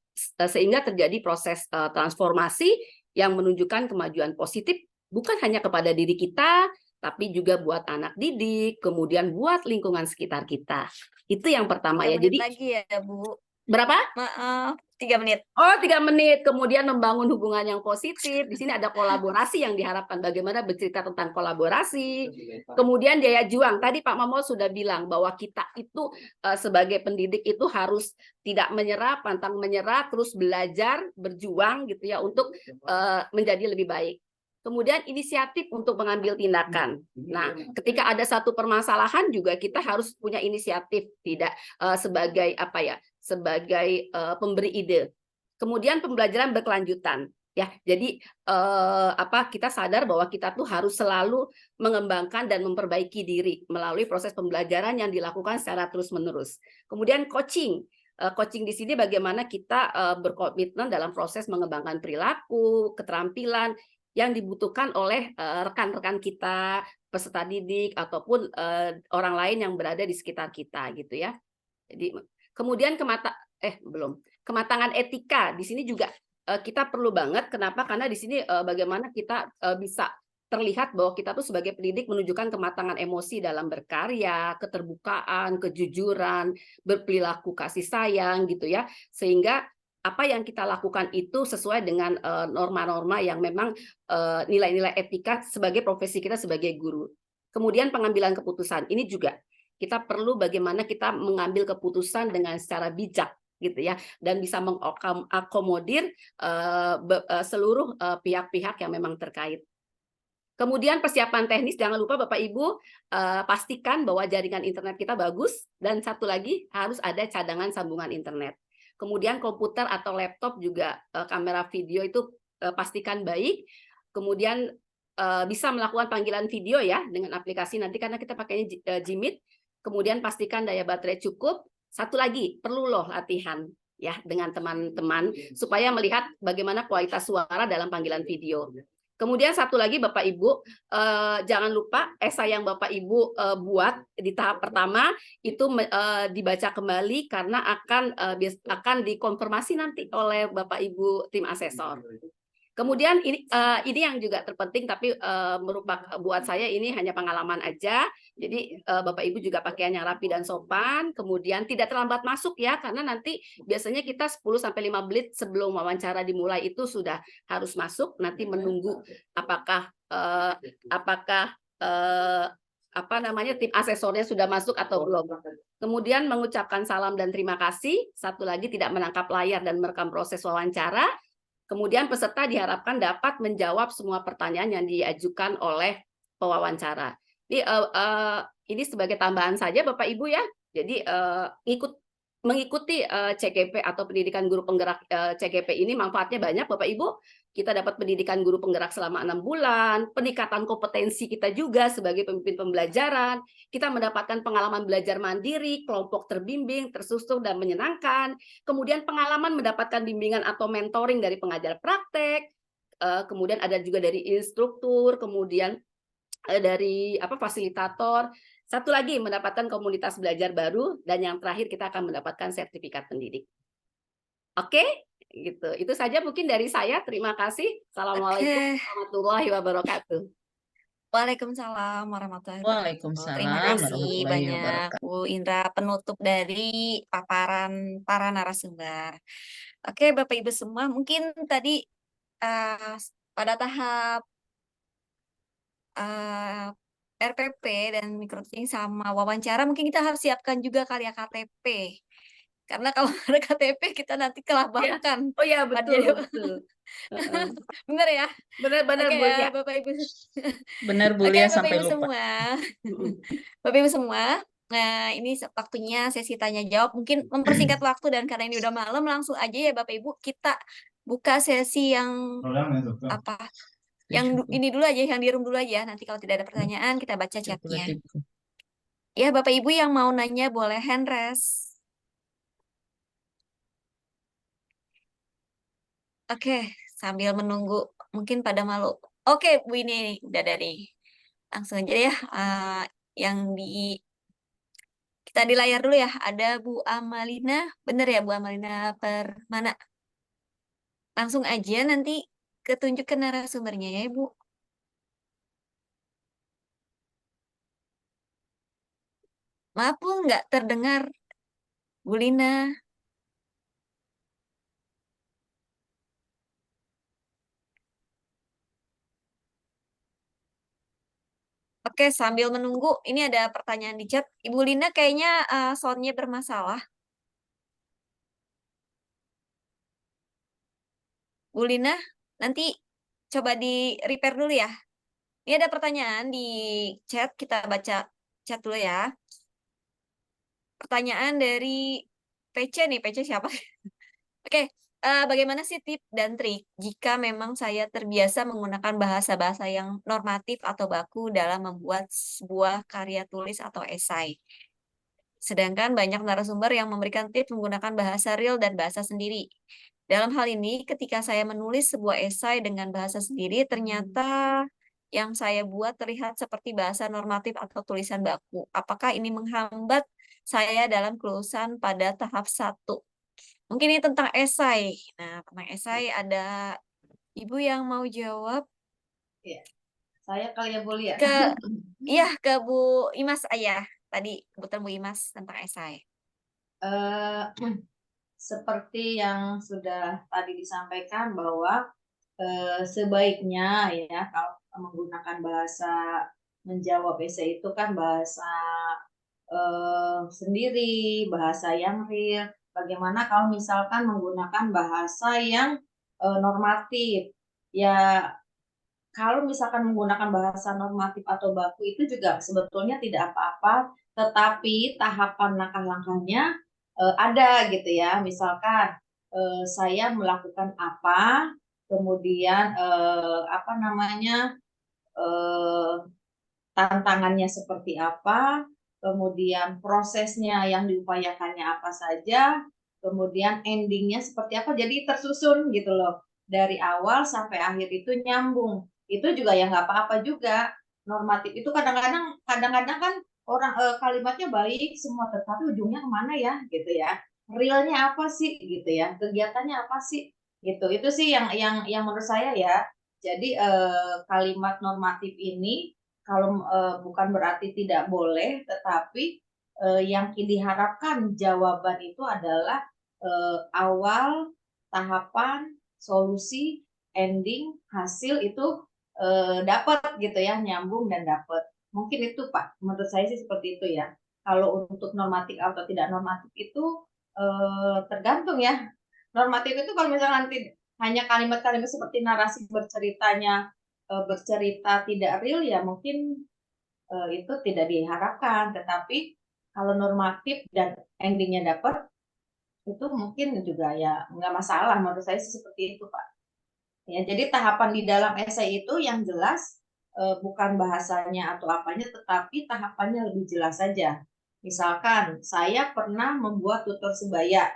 sehingga terjadi proses transformasi yang menunjukkan kemajuan positif bukan hanya kepada diri kita, tapi juga buat anak didik, kemudian buat lingkungan sekitar kita. Itu yang pertama 3 ya. menit Jadi lagi ya Bu. berapa? Maaf, 3 menit. Oh, 3 menit. Kemudian membangun hubungan yang positif. Di sini ada kolaborasi yang diharapkan. Bagaimana bercerita tentang kolaborasi. Kemudian daya juang. Tadi Pak Mamo sudah bilang bahwa kita itu sebagai pendidik itu harus tidak menyerah, pantang menyerah, terus belajar, berjuang gitu ya untuk menjadi lebih baik. Kemudian inisiatif untuk mengambil tindakan. Nah, ketika ada satu permasalahan juga kita harus punya inisiatif, tidak sebagai apa ya, sebagai pemberi ide. Kemudian pembelajaran berkelanjutan. Ya, jadi kita sadar bahwa kita tuh harus selalu mengembangkan dan memperbaiki diri melalui proses pembelajaran yang dilakukan secara terus-menerus. Kemudian coaching. Coaching di sini bagaimana kita berkomitmen dalam proses mengembangkan perilaku, keterampilan yang dibutuhkan oleh rekan-rekan kita, peserta didik ataupun orang lain yang berada di sekitar kita gitu ya. Jadi kemudian kematangan etika di sini juga kita perlu banget. Kenapa? Karena di sini bagaimana kita bisa terlihat bahwa kita tuh sebagai pendidik menunjukkan kematangan emosi dalam berkarya, keterbukaan, kejujuran, berperilaku kasih sayang gitu ya. Sehingga apa yang kita lakukan itu sesuai dengan norma-norma yang memang nilai-nilai etika sebagai profesi kita sebagai guru. Kemudian pengambilan keputusan ini juga kita perlu bagaimana kita mengambil keputusan dengan secara bijak gitu ya, dan bisa mengakomodir seluruh pihak-pihak yang memang terkait. Kemudian persiapan teknis, jangan lupa Bapak Ibu pastikan bahwa jaringan internet kita bagus, dan satu lagi harus ada cadangan sambungan internet. Kemudian komputer atau laptop juga kamera video itu pastikan baik. Kemudian bisa melakukan panggilan video ya dengan aplikasi nanti karena kita pakainya Jimit. Kemudian pastikan daya baterai cukup. Satu lagi perlu loh latihan ya dengan teman-teman supaya melihat bagaimana kualitas suara dalam panggilan video. Kemudian satu lagi Bapak Ibu, jangan lupa esai yang Bapak Ibu buat di tahap pertama itu dibaca kembali karena akan dikonfirmasi nanti oleh Bapak Ibu tim asesor. Kemudian ini yang juga terpenting tapi merupakan buat saya ini hanya pengalaman aja. Jadi Bapak Ibu juga pakaiannya rapi dan sopan, kemudian tidak terlambat masuk ya karena nanti biasanya kita 10-15 menit sebelum wawancara dimulai itu sudah harus masuk, nanti menunggu apakah tim asesornya sudah masuk atau belum. Kemudian mengucapkan salam dan terima kasih. Satu lagi tidak menangkap layar dan merekam proses wawancara. Kemudian peserta diharapkan dapat menjawab semua pertanyaan yang diajukan oleh pewawancara. Ini sebagai tambahan saja Bapak Ibu ya. Jadi mengikuti CGP atau pendidikan guru penggerak CGP ini manfaatnya banyak Bapak Ibu. Kita dapat pendidikan guru penggerak selama 6 bulan, peningkatan kompetensi kita juga sebagai pemimpin pembelajaran, kita mendapatkan pengalaman belajar mandiri, kelompok terbimbing, tersusun dan menyenangkan, kemudian pengalaman mendapatkan bimbingan atau mentoring dari pengajar praktek, kemudian ada juga dari instruktur, kemudian dari fasilitator, satu lagi mendapatkan komunitas belajar baru, dan yang terakhir kita akan mendapatkan sertifikat pendidik. Oke? Gitu. Itu saja mungkin dari saya. Terima kasih. Assalamualaikum warahmatullahi wabarakatuh. Waalaikumsalam warahmatullahi wabarakatuh. Terima Waalaikumsalam kasih warahmatullahi banyak wabarakatuh. Bu Indra, penutup dari paparan para narasumber. Oke, Bapak Ibu semua, mungkin tadi pada tahap RPP dan microteaching sama wawancara mungkin kita harus siapkan juga kali ya KTP. Karena kalau ada KTP kita nanti kelabakan. Oh ya, betul. Bener ya? Benar-benar Oke Bu ya, ya. Bapak Ibu. Benar Bu Oke, Lia, Bapak sampai Ibu lupa. semua. Bapak Ibu semua, nah ini waktunya sesi tanya jawab. Mungkin mempersingkat waktu dan karena ini udah malam langsung aja ya Bapak Ibu kita buka sesi yang yang ini dulu aja, yang di room dulu aja. Nanti kalau tidak ada pertanyaan kita baca chatnya. Ya Bapak Ibu yang mau nanya boleh hand raise. Oke, sambil menunggu mungkin pada malu. Oke, Bu ini udah dari langsung aja ya. Yang kita di layar dulu ya. Ada Bu Amalina, bener ya Bu Amalina Permana. Langsung aja nanti ketunjuk ke narasumbernya ya Bu. Maaf Bu, nggak terdengar Bu Lina. Oke, sambil menunggu, ini ada pertanyaan di chat. Ibu Lina kayaknya soundnya bermasalah. Bu Lina, nanti coba di repair dulu ya. Ini ada pertanyaan di chat, kita baca chat dulu ya. Pertanyaan dari PC nih, PC siapa? Oke, bagaimana sih tips dan trik jika memang saya terbiasa menggunakan bahasa-bahasa yang normatif atau baku dalam membuat sebuah karya tulis atau esai? Sedangkan banyak narasumber yang memberikan tips menggunakan bahasa real dan bahasa sendiri. Dalam hal ini, ketika saya menulis sebuah esai dengan bahasa sendiri, ternyata yang saya buat terlihat seperti bahasa normatif atau tulisan baku. Apakah ini menghambat saya dalam kelulusan pada tahap 1? Mungkin ini tentang esai. Nah, tentang esai ada Ibu yang mau jawab? Iya. Saya kali ya, Bu Lia. Ke Bu Imas aja. Tadi kebetulan Bu Imas tentang esai. Eh, seperti yang sudah tadi disampaikan bahwa sebaiknya ya kalau menggunakan bahasa menjawab esai itu kan bahasa sendiri, bahasa yang real. Bagaimana kalau misalkan menggunakan bahasa yang normatif? Ya, kalau misalkan menggunakan bahasa normatif atau baku itu juga sebetulnya tidak apa-apa, tetapi tahapan langkah-langkahnya ada gitu ya. Misalkan saya melakukan apa, kemudian apa namanya tantangannya seperti apa, kemudian prosesnya yang diupayakannya apa saja, kemudian endingnya seperti apa. Jadi tersusun gitu loh. Dari awal sampai akhir itu nyambung. Itu juga ya nggak apa-apa juga. Normatif itu kadang-kadang kan orang kalimatnya baik semua, tetapi ujungnya kemana ya gitu ya. Realnya apa sih gitu ya. Kegiatannya apa sih gitu. Itu sih yang menurut saya ya. Jadi kalimat normatif ini kalau bukan berarti tidak boleh, tetapi yang diharapkan jawaban itu adalah awal, tahapan, solusi, ending, hasil itu dapat gitu ya, nyambung dan dapat. Mungkin itu Pak, menurut saya sih seperti itu ya. Kalau untuk normatif atau tidak normatif itu tergantung ya. Normatif itu kalau misalnya nanti hanya kalimat-kalimat seperti narasi bercerita tidak real ya mungkin itu tidak diharapkan, tetapi kalau normatif dan endingnya dapat itu mungkin juga ya nggak masalah, menurut saya sih seperti itu Pak ya. Jadi tahapan di dalam esai itu yang jelas bukan bahasanya atau apanya, tetapi tahapannya lebih jelas saja. Misalkan saya pernah membuat tutur sebaya,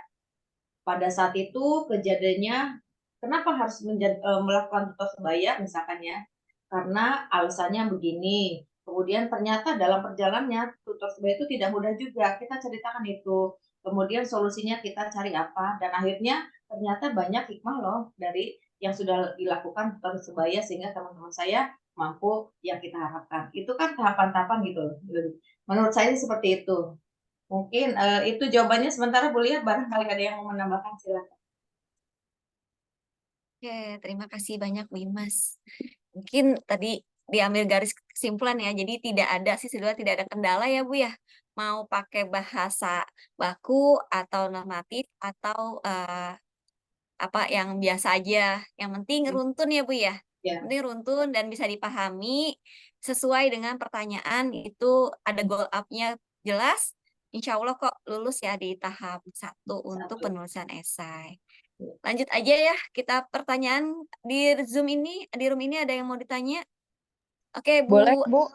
pada saat itu kejadiannya kenapa harus melakukan tutur sebaya misalkan ya, karena alasannya begini. Kemudian ternyata dalam perjalanannya tutur sebaya itu tidak mudah juga. Kita ceritakan itu. Kemudian solusinya kita cari apa, dan akhirnya ternyata banyak hikmah loh dari yang sudah dilakukan tutur sebaya sehingga teman-teman saya mampu yang kita harapkan. Itu kan tahapan-tahapan gitu. Menurut saya seperti itu. Mungkin itu jawabannya sementara. Bu Lia, barangkali ada yang mau menambahkan, silakan. Oke, terima kasih banyak Bu Imas. Mungkin tadi diambil garis kesimpulan ya, jadi tidak ada sih sebetulnya tidak ada kendala ya Bu ya, mau pakai bahasa baku atau normatif atau apa yang biasa aja, yang penting runtun ya Bu ya, Ya, penting runtun dan bisa dipahami sesuai dengan pertanyaan, itu ada goal up-nya jelas, insya Allah kok lulus ya di tahap 1 untuk satu. penulisan esai. Lanjut aja ya, kita pertanyaan di Zoom ini, di room ini ada yang mau ditanya? Oke, Boleh, Bu Bu.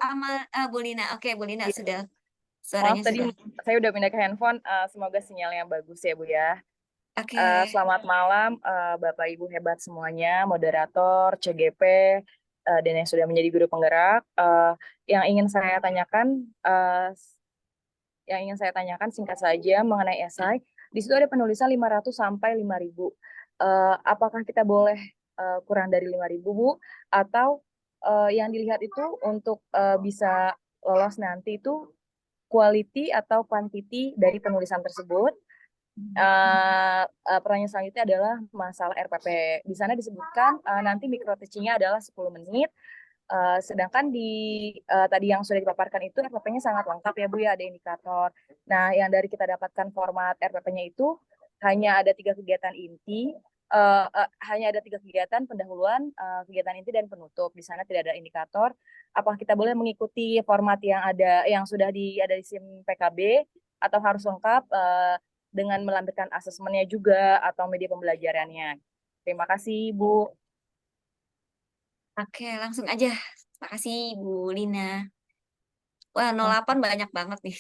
Bu Lina. Oke, Bu Lina Iya. sudah. Maaf Suaranya tadi sudah. saya udah pindah ke handphone. Semoga sinyalnya bagus ya, Bu ya. Oke. Selamat malam, Bapak Ibu hebat semuanya, moderator, CGP, dan yang sudah menjadi guru penggerak. Yang ingin saya tanyakan singkat saja mengenai esai. Di situ ada penulisan 500 sampai 5.000. Apakah kita boleh kurang dari 5.000, Bu? Atau yang dilihat itu untuk bisa lolos nanti itu quality atau quantity dari penulisan tersebut? Pertanyaan selanjutnya adalah masalah RPP. Di sana disebutkan nanti micro teaching-nya adalah 10 menit. Sedangkan tadi yang sudah dipaparkan itu RPP-nya sangat lengkap ya Bu ya, ada indikator. Nah, yang dari kita dapatkan format RPP-nya itu hanya ada 3 kegiatan inti, hanya ada 3 kegiatan: pendahuluan, kegiatan inti, dan penutup. Di sana tidak ada indikator. Apakah kita boleh mengikuti format yang sudah ada di SIM PKB, atau harus lengkap dengan melampirkan asesmennya juga atau media pembelajarannya? Terima kasih, Bu. Oke, langsung aja. Terima kasih Bu Lina. Wah, 08 banyak banget nih.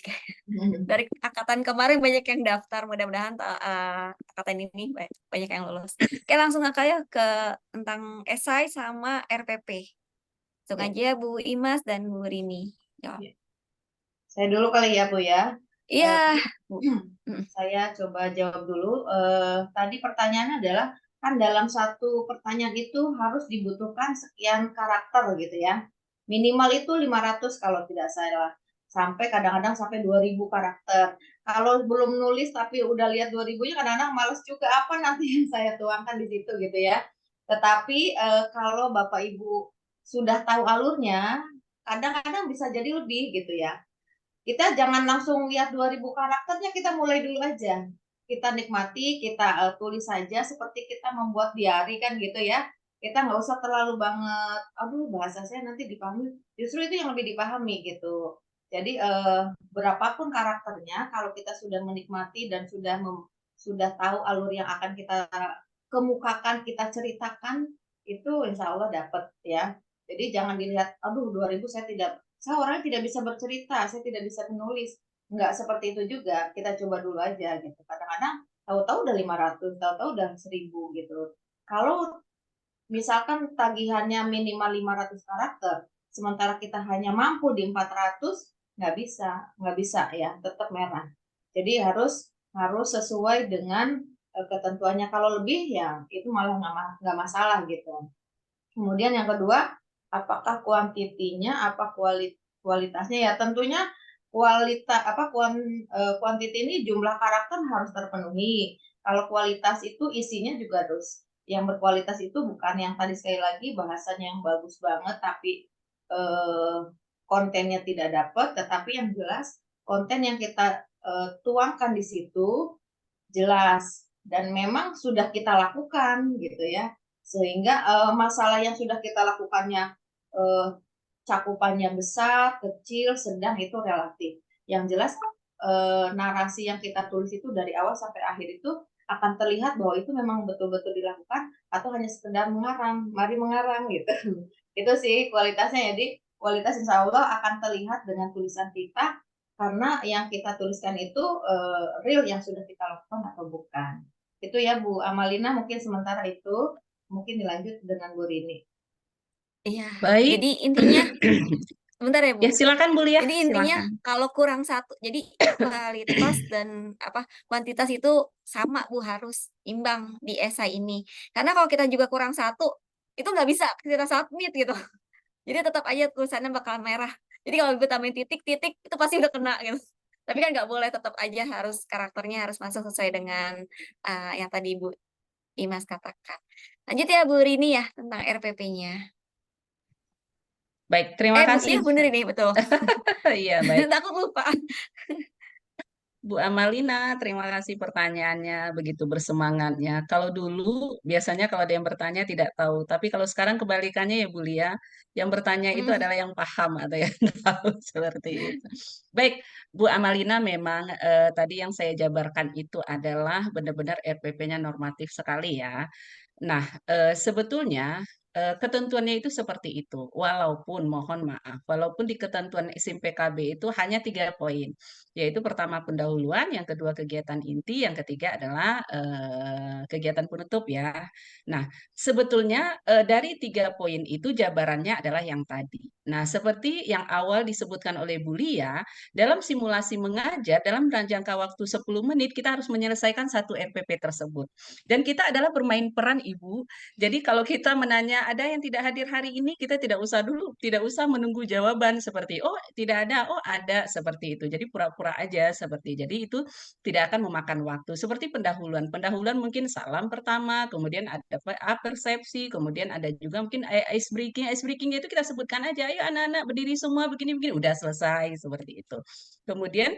Dari angkatan kemarin banyak yang daftar. Mudah-mudahan angkatan ini banyak yang lulus. Oke, langsung aja ke tentang esai sama RPP. Langsung aja Bu Imas dan Bu Rini. Jawab. Saya dulu kali ya Bu ya. Iya. Saya coba jawab dulu. Tadi pertanyaannya adalah, kan dalam satu pertanyaan itu harus dibutuhkan sekian karakter gitu ya. Minimal itu 500 kalau tidak salah. Sampai kadang-kadang sampai 2000 karakter. Kalau belum nulis tapi udah lihat 2000-nya kadang-kadang males juga apa nanti yang saya tuangkan di situ gitu ya. Tetapi kalau Bapak Ibu sudah tahu alurnya, kadang-kadang bisa jadi lebih gitu ya. Kita jangan langsung lihat 2000 karakternya, kita mulai dulu aja. Kita nikmati, kita tulis saja seperti kita membuat diary kan gitu ya. Kita nggak usah terlalu banget, aduh bahasa saya nanti dipahami. Justru itu yang lebih dipahami gitu. Jadi berapapun karakternya, kalau kita sudah menikmati dan sudah tahu alur yang akan kita kemukakan, kita ceritakan, itu insya Allah dapat ya. Jadi jangan dilihat, aduh 2000 saya orangnya tidak bisa bercerita, saya tidak bisa menulis. Enggak seperti itu juga, kita coba dulu aja gitu. Kadang-kadang tahu-tahu udah 500, tahu-tahu udah 1000 gitu. Kalau misalkan tagihannya minimal 500 karakter, sementara kita hanya mampu di 400, nggak bisa ya, tetap merah. Jadi harus sesuai dengan ketentuannya. Kalau lebih ya itu malah nggak masalah gitu. Kemudian yang kedua, apakah kuantitinya, apa kualitasnya ya tentunya kuantiti ini jumlah karakter harus terpenuhi. Kalau kualitas itu isinya juga harus yang berkualitas itu bukan yang tadi sekali lagi bahasanya yang bagus banget tapi kontennya tidak dapat, tetapi yang jelas konten yang kita tuangkan di situ jelas dan memang sudah kita lakukan gitu ya, sehingga masalah yang sudah kita lakukannya cakupannya besar, kecil, sedang itu relatif. Yang jelas narasi yang kita tulis itu dari awal sampai akhir itu akan terlihat bahwa itu memang betul-betul dilakukan atau hanya sekedar mengarang, mari mengarang gitu. Itu sih kualitasnya. Jadi kualitas insya Allah akan terlihat dengan tulisan kita karena yang kita tuliskan itu real yang sudah kita lakukan atau bukan. Itu ya Bu Amalina, mungkin sementara itu, mungkin dilanjut dengan Bu Rini. Iya, Baik. jadi intinya, sebentar ya Bu. Ya, silakan Bu Lia, Jadi intinya silakan. kalau kurang satu, jadi kualitas dan kuantitas itu sama Bu, harus imbang di esai ini. Karena kalau kita juga kurang satu, itu nggak bisa kita submit gitu. Jadi tetap aja tulisannya bakal merah. Jadi kalau Ibu tambahin titik-titik itu pasti udah kena gitu. Tapi kan nggak boleh, tetap aja harus karakternya harus masuk sesuai dengan yang tadi Ibu Imas katakan. Lanjut ya Bu Rini ya tentang RPP-nya. Baik, terima kasih. Iya bener ini betul. Iya, baik. Takut lupa. Bu Amalina, terima kasih pertanyaannya, begitu bersemangatnya. Kalau dulu, biasanya kalau ada yang bertanya tidak tahu. Tapi kalau sekarang kebalikannya ya Bu Lia, yang bertanya itu adalah yang paham atau yang tahu, seperti itu. Baik, Bu Amalina, memang tadi yang saya jabarkan itu adalah benar-benar RPP-nya normatif sekali ya. Nah, sebetulnya ketentuannya itu seperti itu. Walaupun, mohon maaf, walaupun di ketentuan SIMPKB itu hanya 3 poin, yaitu pertama pendahuluan, yang kedua kegiatan inti, yang ketiga adalah kegiatan penutup ya. Nah, sebetulnya dari 3 poin itu jabarannya adalah yang tadi. Nah, seperti yang awal disebutkan oleh Bu Lia, dalam simulasi mengajar, dalam jangka waktu 10 menit, kita harus menyelesaikan satu RPP tersebut. Dan kita adalah bermain peran Ibu. Jadi kalau kita menanya ada yang tidak hadir hari ini, kita tidak usah menunggu jawaban seperti oh tidak ada, oh ada, seperti itu. Jadi pura-pura aja seperti. Jadi itu tidak akan memakan waktu. Seperti pendahuluan. Pendahuluan mungkin salam pertama, kemudian ada persepsi, kemudian ada juga mungkin ice breaking. Ice breaking itu kita sebutkan aja, ayo anak-anak berdiri semua begini-begini, udah selesai seperti itu. Kemudian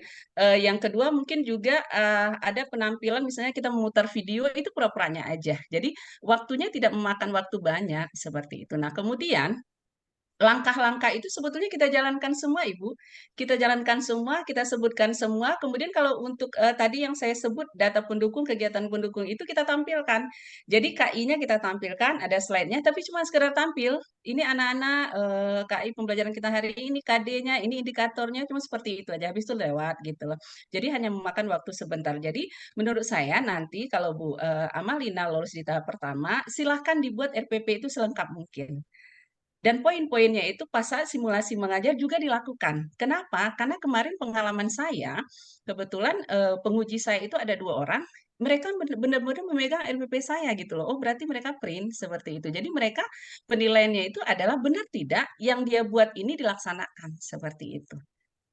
yang kedua mungkin juga ada penampilan, misalnya kita memutar video, itu pura-puranya aja. Jadi waktunya tidak memakan waktu banyak seperti itu. Nah, kemudian langkah-langkah itu sebetulnya kita jalankan semua, Ibu. Kita jalankan semua, kita sebutkan semua. Kemudian kalau untuk tadi yang saya sebut data pendukung, kegiatan pendukung itu kita tampilkan. Jadi KI-nya kita tampilkan, ada slide-nya, tapi cuma sekedar tampil. Ini anak-anak KI pembelajaran kita hari ini, KD-nya, ini indikatornya, cuma seperti itu aja. Habis itu lewat gitu loh. Jadi hanya memakan waktu sebentar. Jadi menurut saya nanti kalau Bu Amalina lolos di tahap pertama, silahkan dibuat RPP itu selengkap mungkin. Dan poin-poinnya itu pas saat simulasi mengajar juga dilakukan. Kenapa? Karena kemarin pengalaman saya, kebetulan penguji saya itu ada 2 orang, mereka benar-benar memegang RPP saya gitu loh. Oh, berarti mereka print seperti itu. Jadi mereka penilaiannya itu adalah benar tidak yang dia buat ini dilaksanakan seperti itu.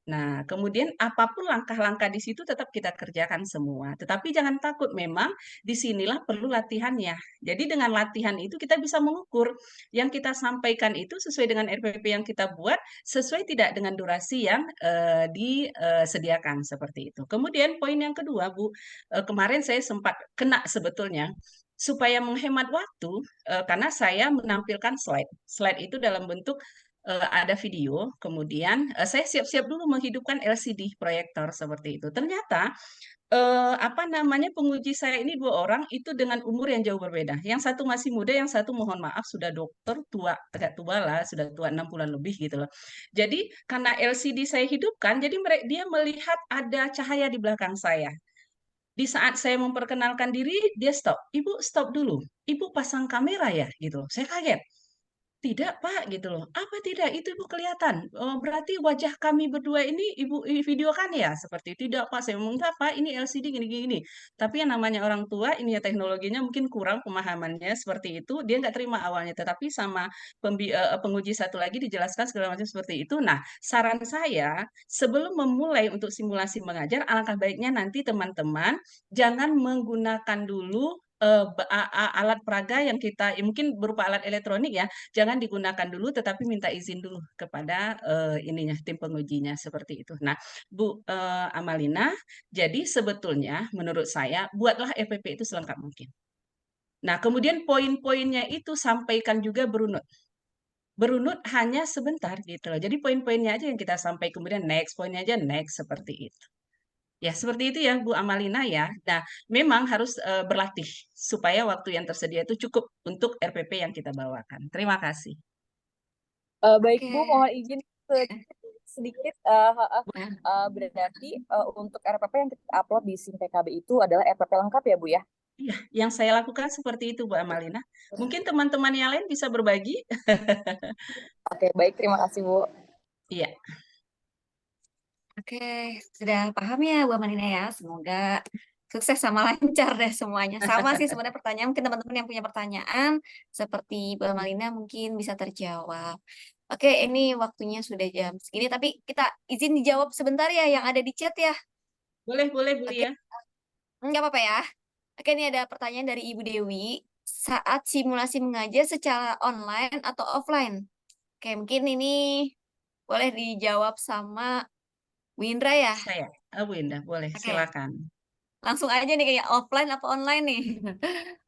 Nah, kemudian apapun langkah-langkah di situ tetap kita kerjakan semua. Tetapi jangan takut, memang disinilah perlu latihannya. Jadi dengan latihan itu kita bisa mengukur yang kita sampaikan itu sesuai dengan RPP yang kita buat, sesuai tidak dengan durasi yang disediakan seperti itu. Kemudian poin yang kedua, Bu, kemarin saya sempat kena sebetulnya. Supaya menghemat waktu, karena saya menampilkan slide. Slide itu dalam bentuk ada video, kemudian saya siap-siap dulu menghidupkan LCD proyektor seperti itu. Ternyata apa namanya penguji saya ini 2 orang itu dengan umur yang jauh berbeda. Yang satu masih muda, yang satu mohon maaf sudah dokter tua, agak tua lah, sudah tua 6 bulan lebih gitu loh. Jadi karena LCD saya hidupkan, jadi dia melihat ada cahaya di belakang saya. Di saat saya memperkenalkan diri, dia stop. Ibu stop dulu. Ibu pasang kamera ya gitu loh. Saya kaget. Tidak, Pak, gitu loh. Apa tidak? Itu Ibu kelihatan. Oh, berarti wajah kami berdua ini Ibu videokan ya? Seperti tidak, Pak. Saya ngomong, enggak, Pak, ini LCD gini-gini. Tapi yang namanya orang tua, ini ya teknologinya mungkin kurang pemahamannya seperti itu. Dia nggak terima awalnya. Tetapi sama penguji satu lagi dijelaskan segala macam seperti itu. Nah, saran saya, sebelum memulai untuk simulasi mengajar, alangkah baiknya nanti teman-teman jangan menggunakan dulu alat peraga yang kita, ya mungkin berupa alat elektronik ya, jangan digunakan dulu, tetapi minta izin dulu kepada ininya tim pengujinya seperti itu. Nah, Bu Amalina, jadi sebetulnya menurut saya buatlah EPP itu selengkap mungkin. Nah, kemudian poin-poinnya itu sampaikan juga berunut. Berunut hanya sebentar gitu loh. Jadi poin-poinnya aja yang kita sampaikan, kemudian next, poinnya aja next seperti itu. Ya, seperti itu ya Bu Amalina ya. Nah, memang harus berlatih supaya waktu yang tersedia itu cukup untuk RPP yang kita bawakan. Terima kasih. Baik Oke. Bu, mohon izin sedikit berarti untuk RPP yang kita upload di SIM PKB itu adalah RPP lengkap ya Bu ya? Iya, yang saya lakukan seperti itu Bu Amalina. Mungkin teman-teman yang lain bisa berbagi. Oke, baik, terima kasih Bu. Iya. Oke, sudah paham ya Bu Amalina ya. Semoga sukses sama lancar deh semuanya. Sama sih sebenarnya pertanyaan, mungkin teman-teman yang punya pertanyaan seperti Bu Amalina mungkin bisa terjawab. Oke, ini waktunya sudah jam segini, tapi kita izin dijawab sebentar ya yang ada di chat ya. Boleh Bu Oke, ya. nggak apa-apa ya. Oke, ini ada pertanyaan dari Ibu Dewi. Saat simulasi mengajar secara online atau offline? Oke, mungkin ini boleh dijawab sama Bu Indra ya. Saya, Bu Indah, boleh, Oke, silakan. langsung aja nih kayak offline apa online nih?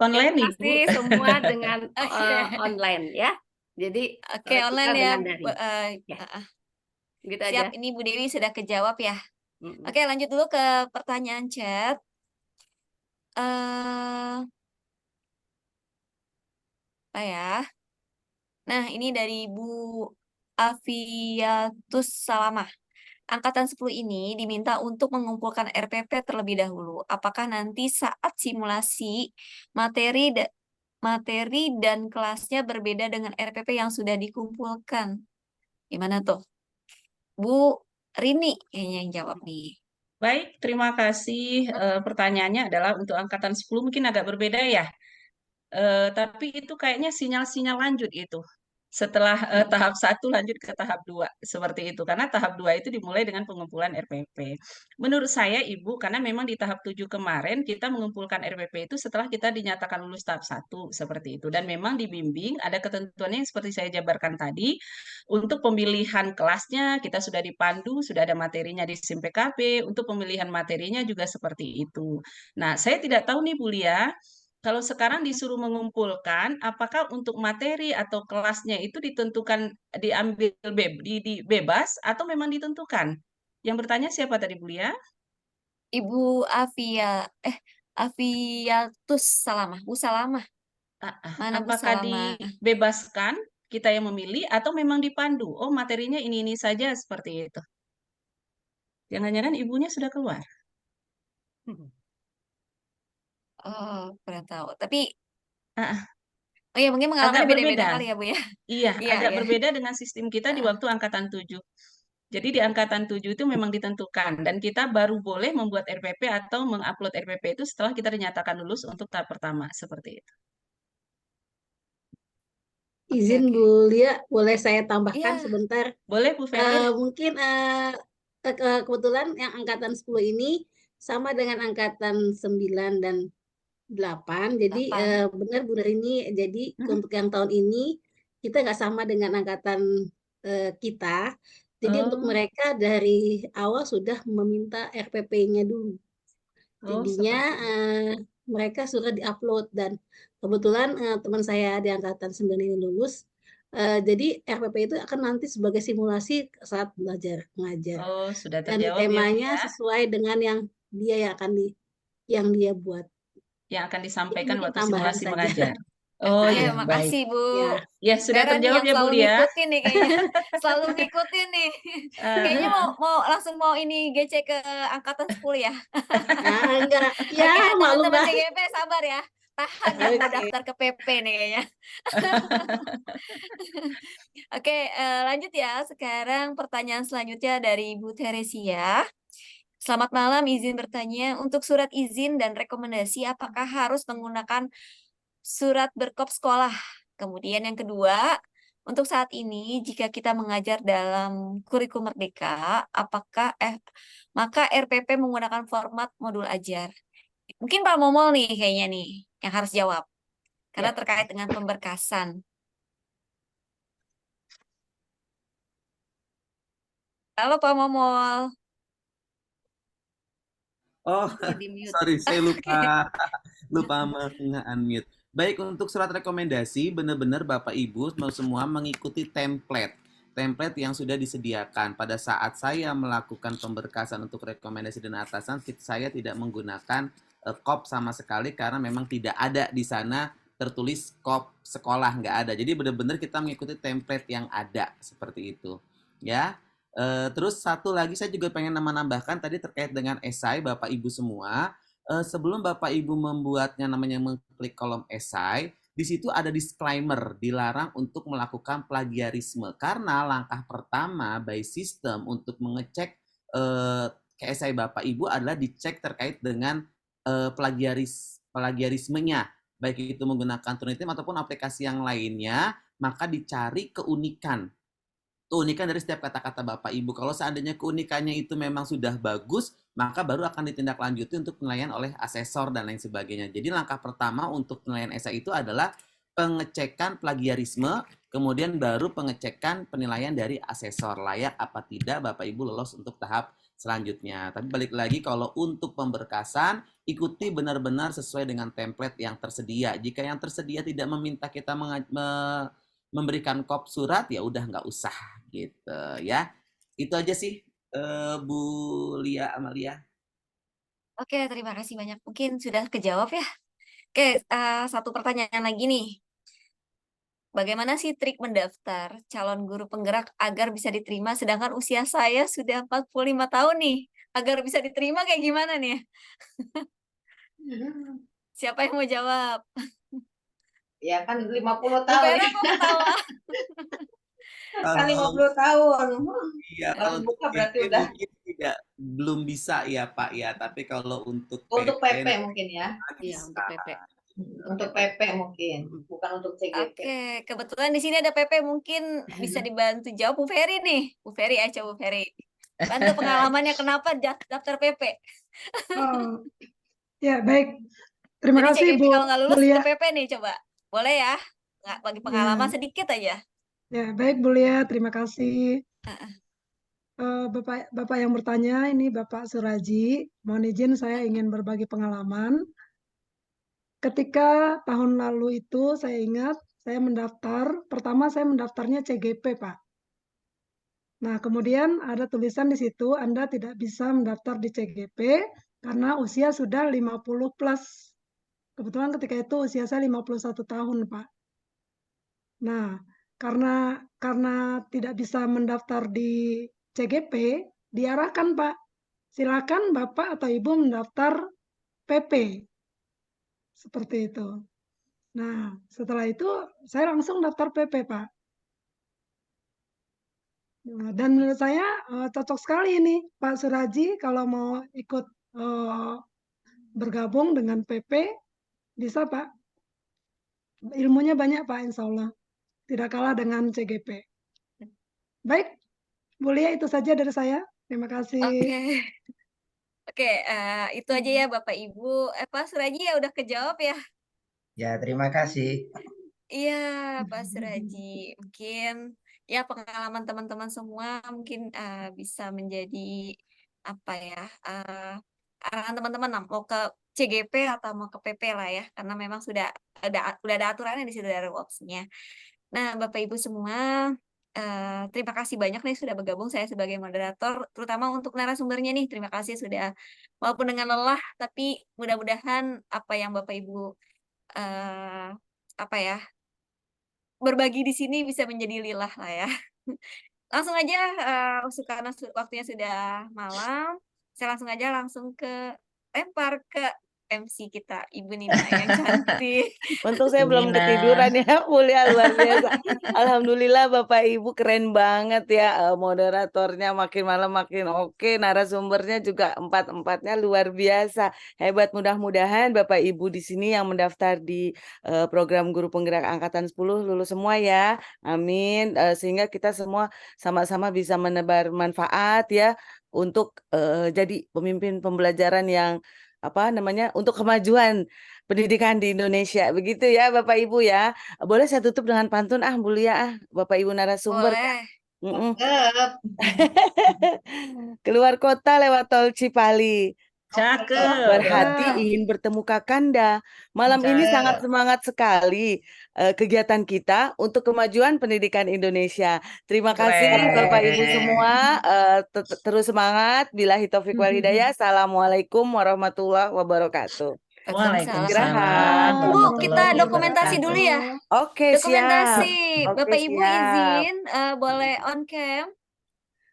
Online Yang nih pasti Bu. semua dengan Oke, online ya. Jadi Oke, kita online ya. dengan daring. Ya, gitu aja. Siap, ini Bu Dewi sudah kejawab ya. Mm-mm. Oke, lanjut dulu ke pertanyaan chat. Eh, apa ya? Nah, ini dari Bu Aviatus Salamah. Angkatan 10 ini diminta untuk mengumpulkan RPP terlebih dahulu. Apakah nanti saat simulasi materi dan kelasnya berbeda dengan RPP yang sudah dikumpulkan? Gimana tuh? Bu Rini kayaknya yang jawab nih. Baik, terima kasih. Pertanyaannya adalah untuk angkatan 10 mungkin agak berbeda ya. Tapi itu kayaknya sinyal-sinyal lanjut itu. Setelah tahap 1 lanjut ke tahap 2 seperti itu. Karena tahap 2 itu dimulai dengan pengumpulan RPP. Menurut saya Ibu, karena memang di tahap 7 kemarin kita mengumpulkan RPP itu setelah kita dinyatakan lulus tahap 1 seperti itu. Dan memang dibimbing ada ketentuannya yang seperti saya jabarkan tadi. Untuk pemilihan kelasnya kita sudah dipandu, sudah ada materinya di SIM PKB. Untuk pemilihan materinya juga seperti itu. Nah, saya tidak tahu nih Bu Lia, kalau sekarang disuruh mengumpulkan, apakah untuk materi atau kelasnya itu ditentukan diambil bebas atau memang ditentukan? Yang bertanya siapa tadi Bu Lia? Ibu Aviatus Salamah. Bu Salamah. Mana Bu Apakah Salamah? dibebaskan kita yang memilih atau memang dipandu? Oh, materinya ini saja seperti itu. Jangan-jangan ibunya sudah keluar. Oh, kurang tahu. Tapi Ah, Oh ya, mungkin Agak pengalamannya beda-beda berbeda. kali ya, Bu ya. Iya, Iya, agak iya. berbeda dengan sistem kita di Heeh. waktu angkatan 7. Jadi di angkatan 7 itu memang ditentukan dan kita baru boleh membuat RPP atau mengupload RPP itu setelah kita dinyatakan lulus untuk tahap pertama seperti itu. Oke, Izin oke. Bu Lia, boleh saya tambahkan Iya, sebentar? Boleh Bu Feli? Mungkin kebetulan yang angkatan 10 ini sama dengan angkatan 9 dan 8. Jadi 8. benar Bu Rini, jadi Mm-mm. untuk yang tahun ini kita nggak sama dengan angkatan kita. Jadi untuk Oh, mereka dari awal sudah meminta RPP-nya dulu. Jadinya seperti itu. mereka sudah diupload dan kebetulan teman saya di angkatan 9 ini lulus. Jadi RPP itu akan nanti sebagai simulasi saat belajar mengajar Oh, sudah dan terjawab ya Bu temanya ya, sesuai dengan yang dia yang dia buat. yang akan Jadi disampaikan mungkin waktu tambahan simulasi saja. mengajar. Oh Iya, ya, baik. makasih Bu Ya, Ya, sudah Vera nih terjawab yang ya Bu selalu Lia. ngikutin nih kayaknya. Selalu ngikutin nih. Kayaknya Eh, langsung mau ini GC ke angkatan 10 ya. enggak, ya Oke, maklum teman-teman dah. CGP sabar ya. Tahan yang mau Oke. daftar ke PP nih kayaknya. Oke, lanjut ya. Sekarang pertanyaan selanjutnya dari Ibu Teresia. Selamat malam, izin bertanya. Untuk surat izin dan rekomendasi, apakah harus menggunakan surat berkop sekolah? Kemudian yang kedua, untuk saat ini jika kita mengajar dalam kurikulum merdeka, maka RPP menggunakan format modul ajar? Mungkin Pak Momol nih kayaknya nih yang harus jawab. Karena ya, terkait dengan pemberkasan. Halo Pak Momol. Oh, Oke, di mute. sorry, saya Oke. lupa unmute. Baik, untuk surat rekomendasi, benar-benar Bapak Ibu mau semua mengikuti template yang sudah disediakan. Pada saat saya melakukan pemberkasan untuk rekomendasi dan atasan, saya tidak menggunakan kop sama sekali karena memang tidak ada di sana tertulis kop sekolah, nggak ada. Jadi benar-benar kita mengikuti template yang ada seperti itu, ya. Terus satu lagi saya juga pengen menambahkan tadi terkait dengan esai Bapak Ibu semua. Sebelum Bapak Ibu membuatnya namanya mengklik kolom esai, di situ ada disclaimer dilarang untuk melakukan plagiarisme karena langkah pertama by system untuk mengecek esai Bapak Ibu adalah dicek terkait dengan plagiarismenya, baik itu menggunakan Turnitin ataupun aplikasi yang lainnya, maka dicari keunikan dari setiap kata-kata Bapak Ibu. Kalau seandainya keunikannya itu memang sudah bagus, maka baru akan ditindaklanjuti untuk penilaian oleh asesor dan lain sebagainya. Jadi langkah pertama untuk penilaian esai itu adalah pengecekan plagiarisme, kemudian baru pengecekan penilaian dari asesor layak apa tidak Bapak Ibu lolos untuk tahap selanjutnya. Tapi balik lagi kalau untuk pemberkasan ikuti benar-benar sesuai dengan template yang tersedia. Jika yang tersedia tidak meminta kita memberikan kop surat, ya udah nggak usah gitu ya. Itu aja sih Bu Lia Amalia. Oke, terima kasih banyak. Mungkin sudah kejawab ya. Oke, satu pertanyaan lagi nih. Bagaimana sih trik mendaftar calon guru penggerak agar bisa diterima sedangkan usia saya sudah 45 tahun nih. Agar bisa diterima kayak gimana nih? Siapa yang mau jawab? Ya kan 50 Bu tahun Vera ya. kok ketawa? Kan Kalau 50 tahun. iya, Kalau kalau untuk buka berarti PP udah. mungkin belum bisa ya Pak ya, tapi kalau untuk Untuk PP PP mungkin ya. Iya, untuk bisa. PP. Untuk PP mungkin, bukan untuk CGP. Oke, kebetulan di sini ada PP mungkin bisa dibantu jawab Bu Ferry nih. Bu Ferry aja Bu Ferry. Bantu pengalamannya kenapa daftar PP. Oh, ya baik. Terima Jadi kasih CGP Bu kalau nggak lulus Lia. ke PP nih coba. Boleh ya? Nggak bagi pengalaman sedikit aja. Ya, baik Bu Lia, terima kasih. Bapak yang bertanya, ini Bapak Suraji. Mohon izin saya ingin berbagi pengalaman. Ketika tahun lalu itu saya ingat saya mendaftar, pertama saya mendaftarnya CGP, Pak. Nah, kemudian ada tulisan di situ Anda tidak bisa mendaftar di CGP karena usia sudah 50 plus. Kebetulan ketika itu usia saya 51 tahun, Pak. Nah, karena tidak bisa mendaftar di CGP, diarahkan, Pak, silakan Bapak atau Ibu mendaftar PP. Seperti itu. Nah, setelah itu saya langsung daftar PP, Pak. Nah, dan menurut saya cocok sekali ini Pak Suraji kalau mau ikut bergabung dengan PP, bisa Pak. Ilmunya banyak Pak, insya Allah. Tidak kalah dengan CGP. Baik, Bu Lia, itu saja dari saya. Terima kasih. Oke, itu aja ya Bapak Ibu. Pak Suraji ya udah kejawab ya. Ya, terima kasih. Iya, Pak Suraji. Mungkin ya pengalaman teman-teman semua mungkin bisa menjadi apa ya, arahan teman-teman mau ke CGP atau mau ke PP lah ya, karena memang udah ada aturannya di situ dari rules-nya. Nah, Bapak Ibu semua, terima kasih banyak nih sudah bergabung saya sebagai moderator, terutama untuk narasumbernya nih. Terima kasih sudah walaupun dengan lelah, tapi mudah-mudahan apa yang Bapak Ibu apa ya, berbagi di sini bisa menjadi lilah lah ya. Langsung aja, karena waktunya sudah malam, saya langsung lempar ke MC kita, Ibu Nina yang cantik. Untung saya Bu belum Nina. ketiduran ya, Mulia luar biasa. Alhamdulillah Bapak Ibu keren banget ya, moderatornya makin malam makin oke, narasumbernya juga empat-empatnya luar biasa. Hebat, mudah-mudahan Bapak Ibu di sini yang mendaftar di program Guru Penggerak Angkatan 10 lulus semua ya. Amin. Sehingga kita semua sama-sama bisa menebar manfaat ya untuk jadi pemimpin pembelajaran yang untuk kemajuan pendidikan di Indonesia. Begitu ya Bapak Ibu ya. Boleh saya tutup dengan pantun Bu Lia Bapak Ibu narasumber. Boleh. Keluar kota lewat tol Cipali. Cakep. Berhati ingin bertemu Kakanda. Malam ini sangat semangat sekali kegiatan kita untuk kemajuan pendidikan Indonesia. Terima kasih Bapak Ibu semua. Terus semangat. Billahi taufiq wal hidayah. Assalamualaikum warahmatullahi wabarakatuh. Waalaikumsalam. Bu, kita dokumentasi dulu ya. Oke, dokumentasi. siap. Bapak Oke, Ibu siap. izin boleh on cam.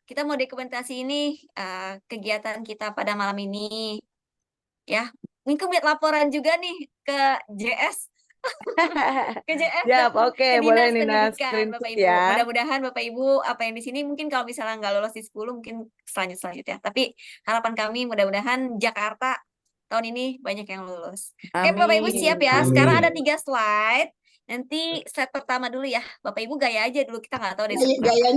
Kita mau dokumentasi ini kegiatan kita pada malam ini. Ya, mungkin buat laporan juga nih ke JS. Ke JS Siap, dan oke, ke boleh Dinas Nina Pendidikan, screenshot Bapak Ibu. ya. Mudah-mudahan Bapak Ibu apa yang di sini mungkin kalau misalnya nggak lolos di 10 mungkin selanjutnya. Tapi harapan kami mudah-mudahan Jakarta tahun ini banyak yang lulus. Oke, Bapak Ibu siap ya. Sekarang ada 3 slide. Nanti slide pertama dulu ya. Bapak Ibu gaya aja dulu, kita nggak tahu deh. Gayanya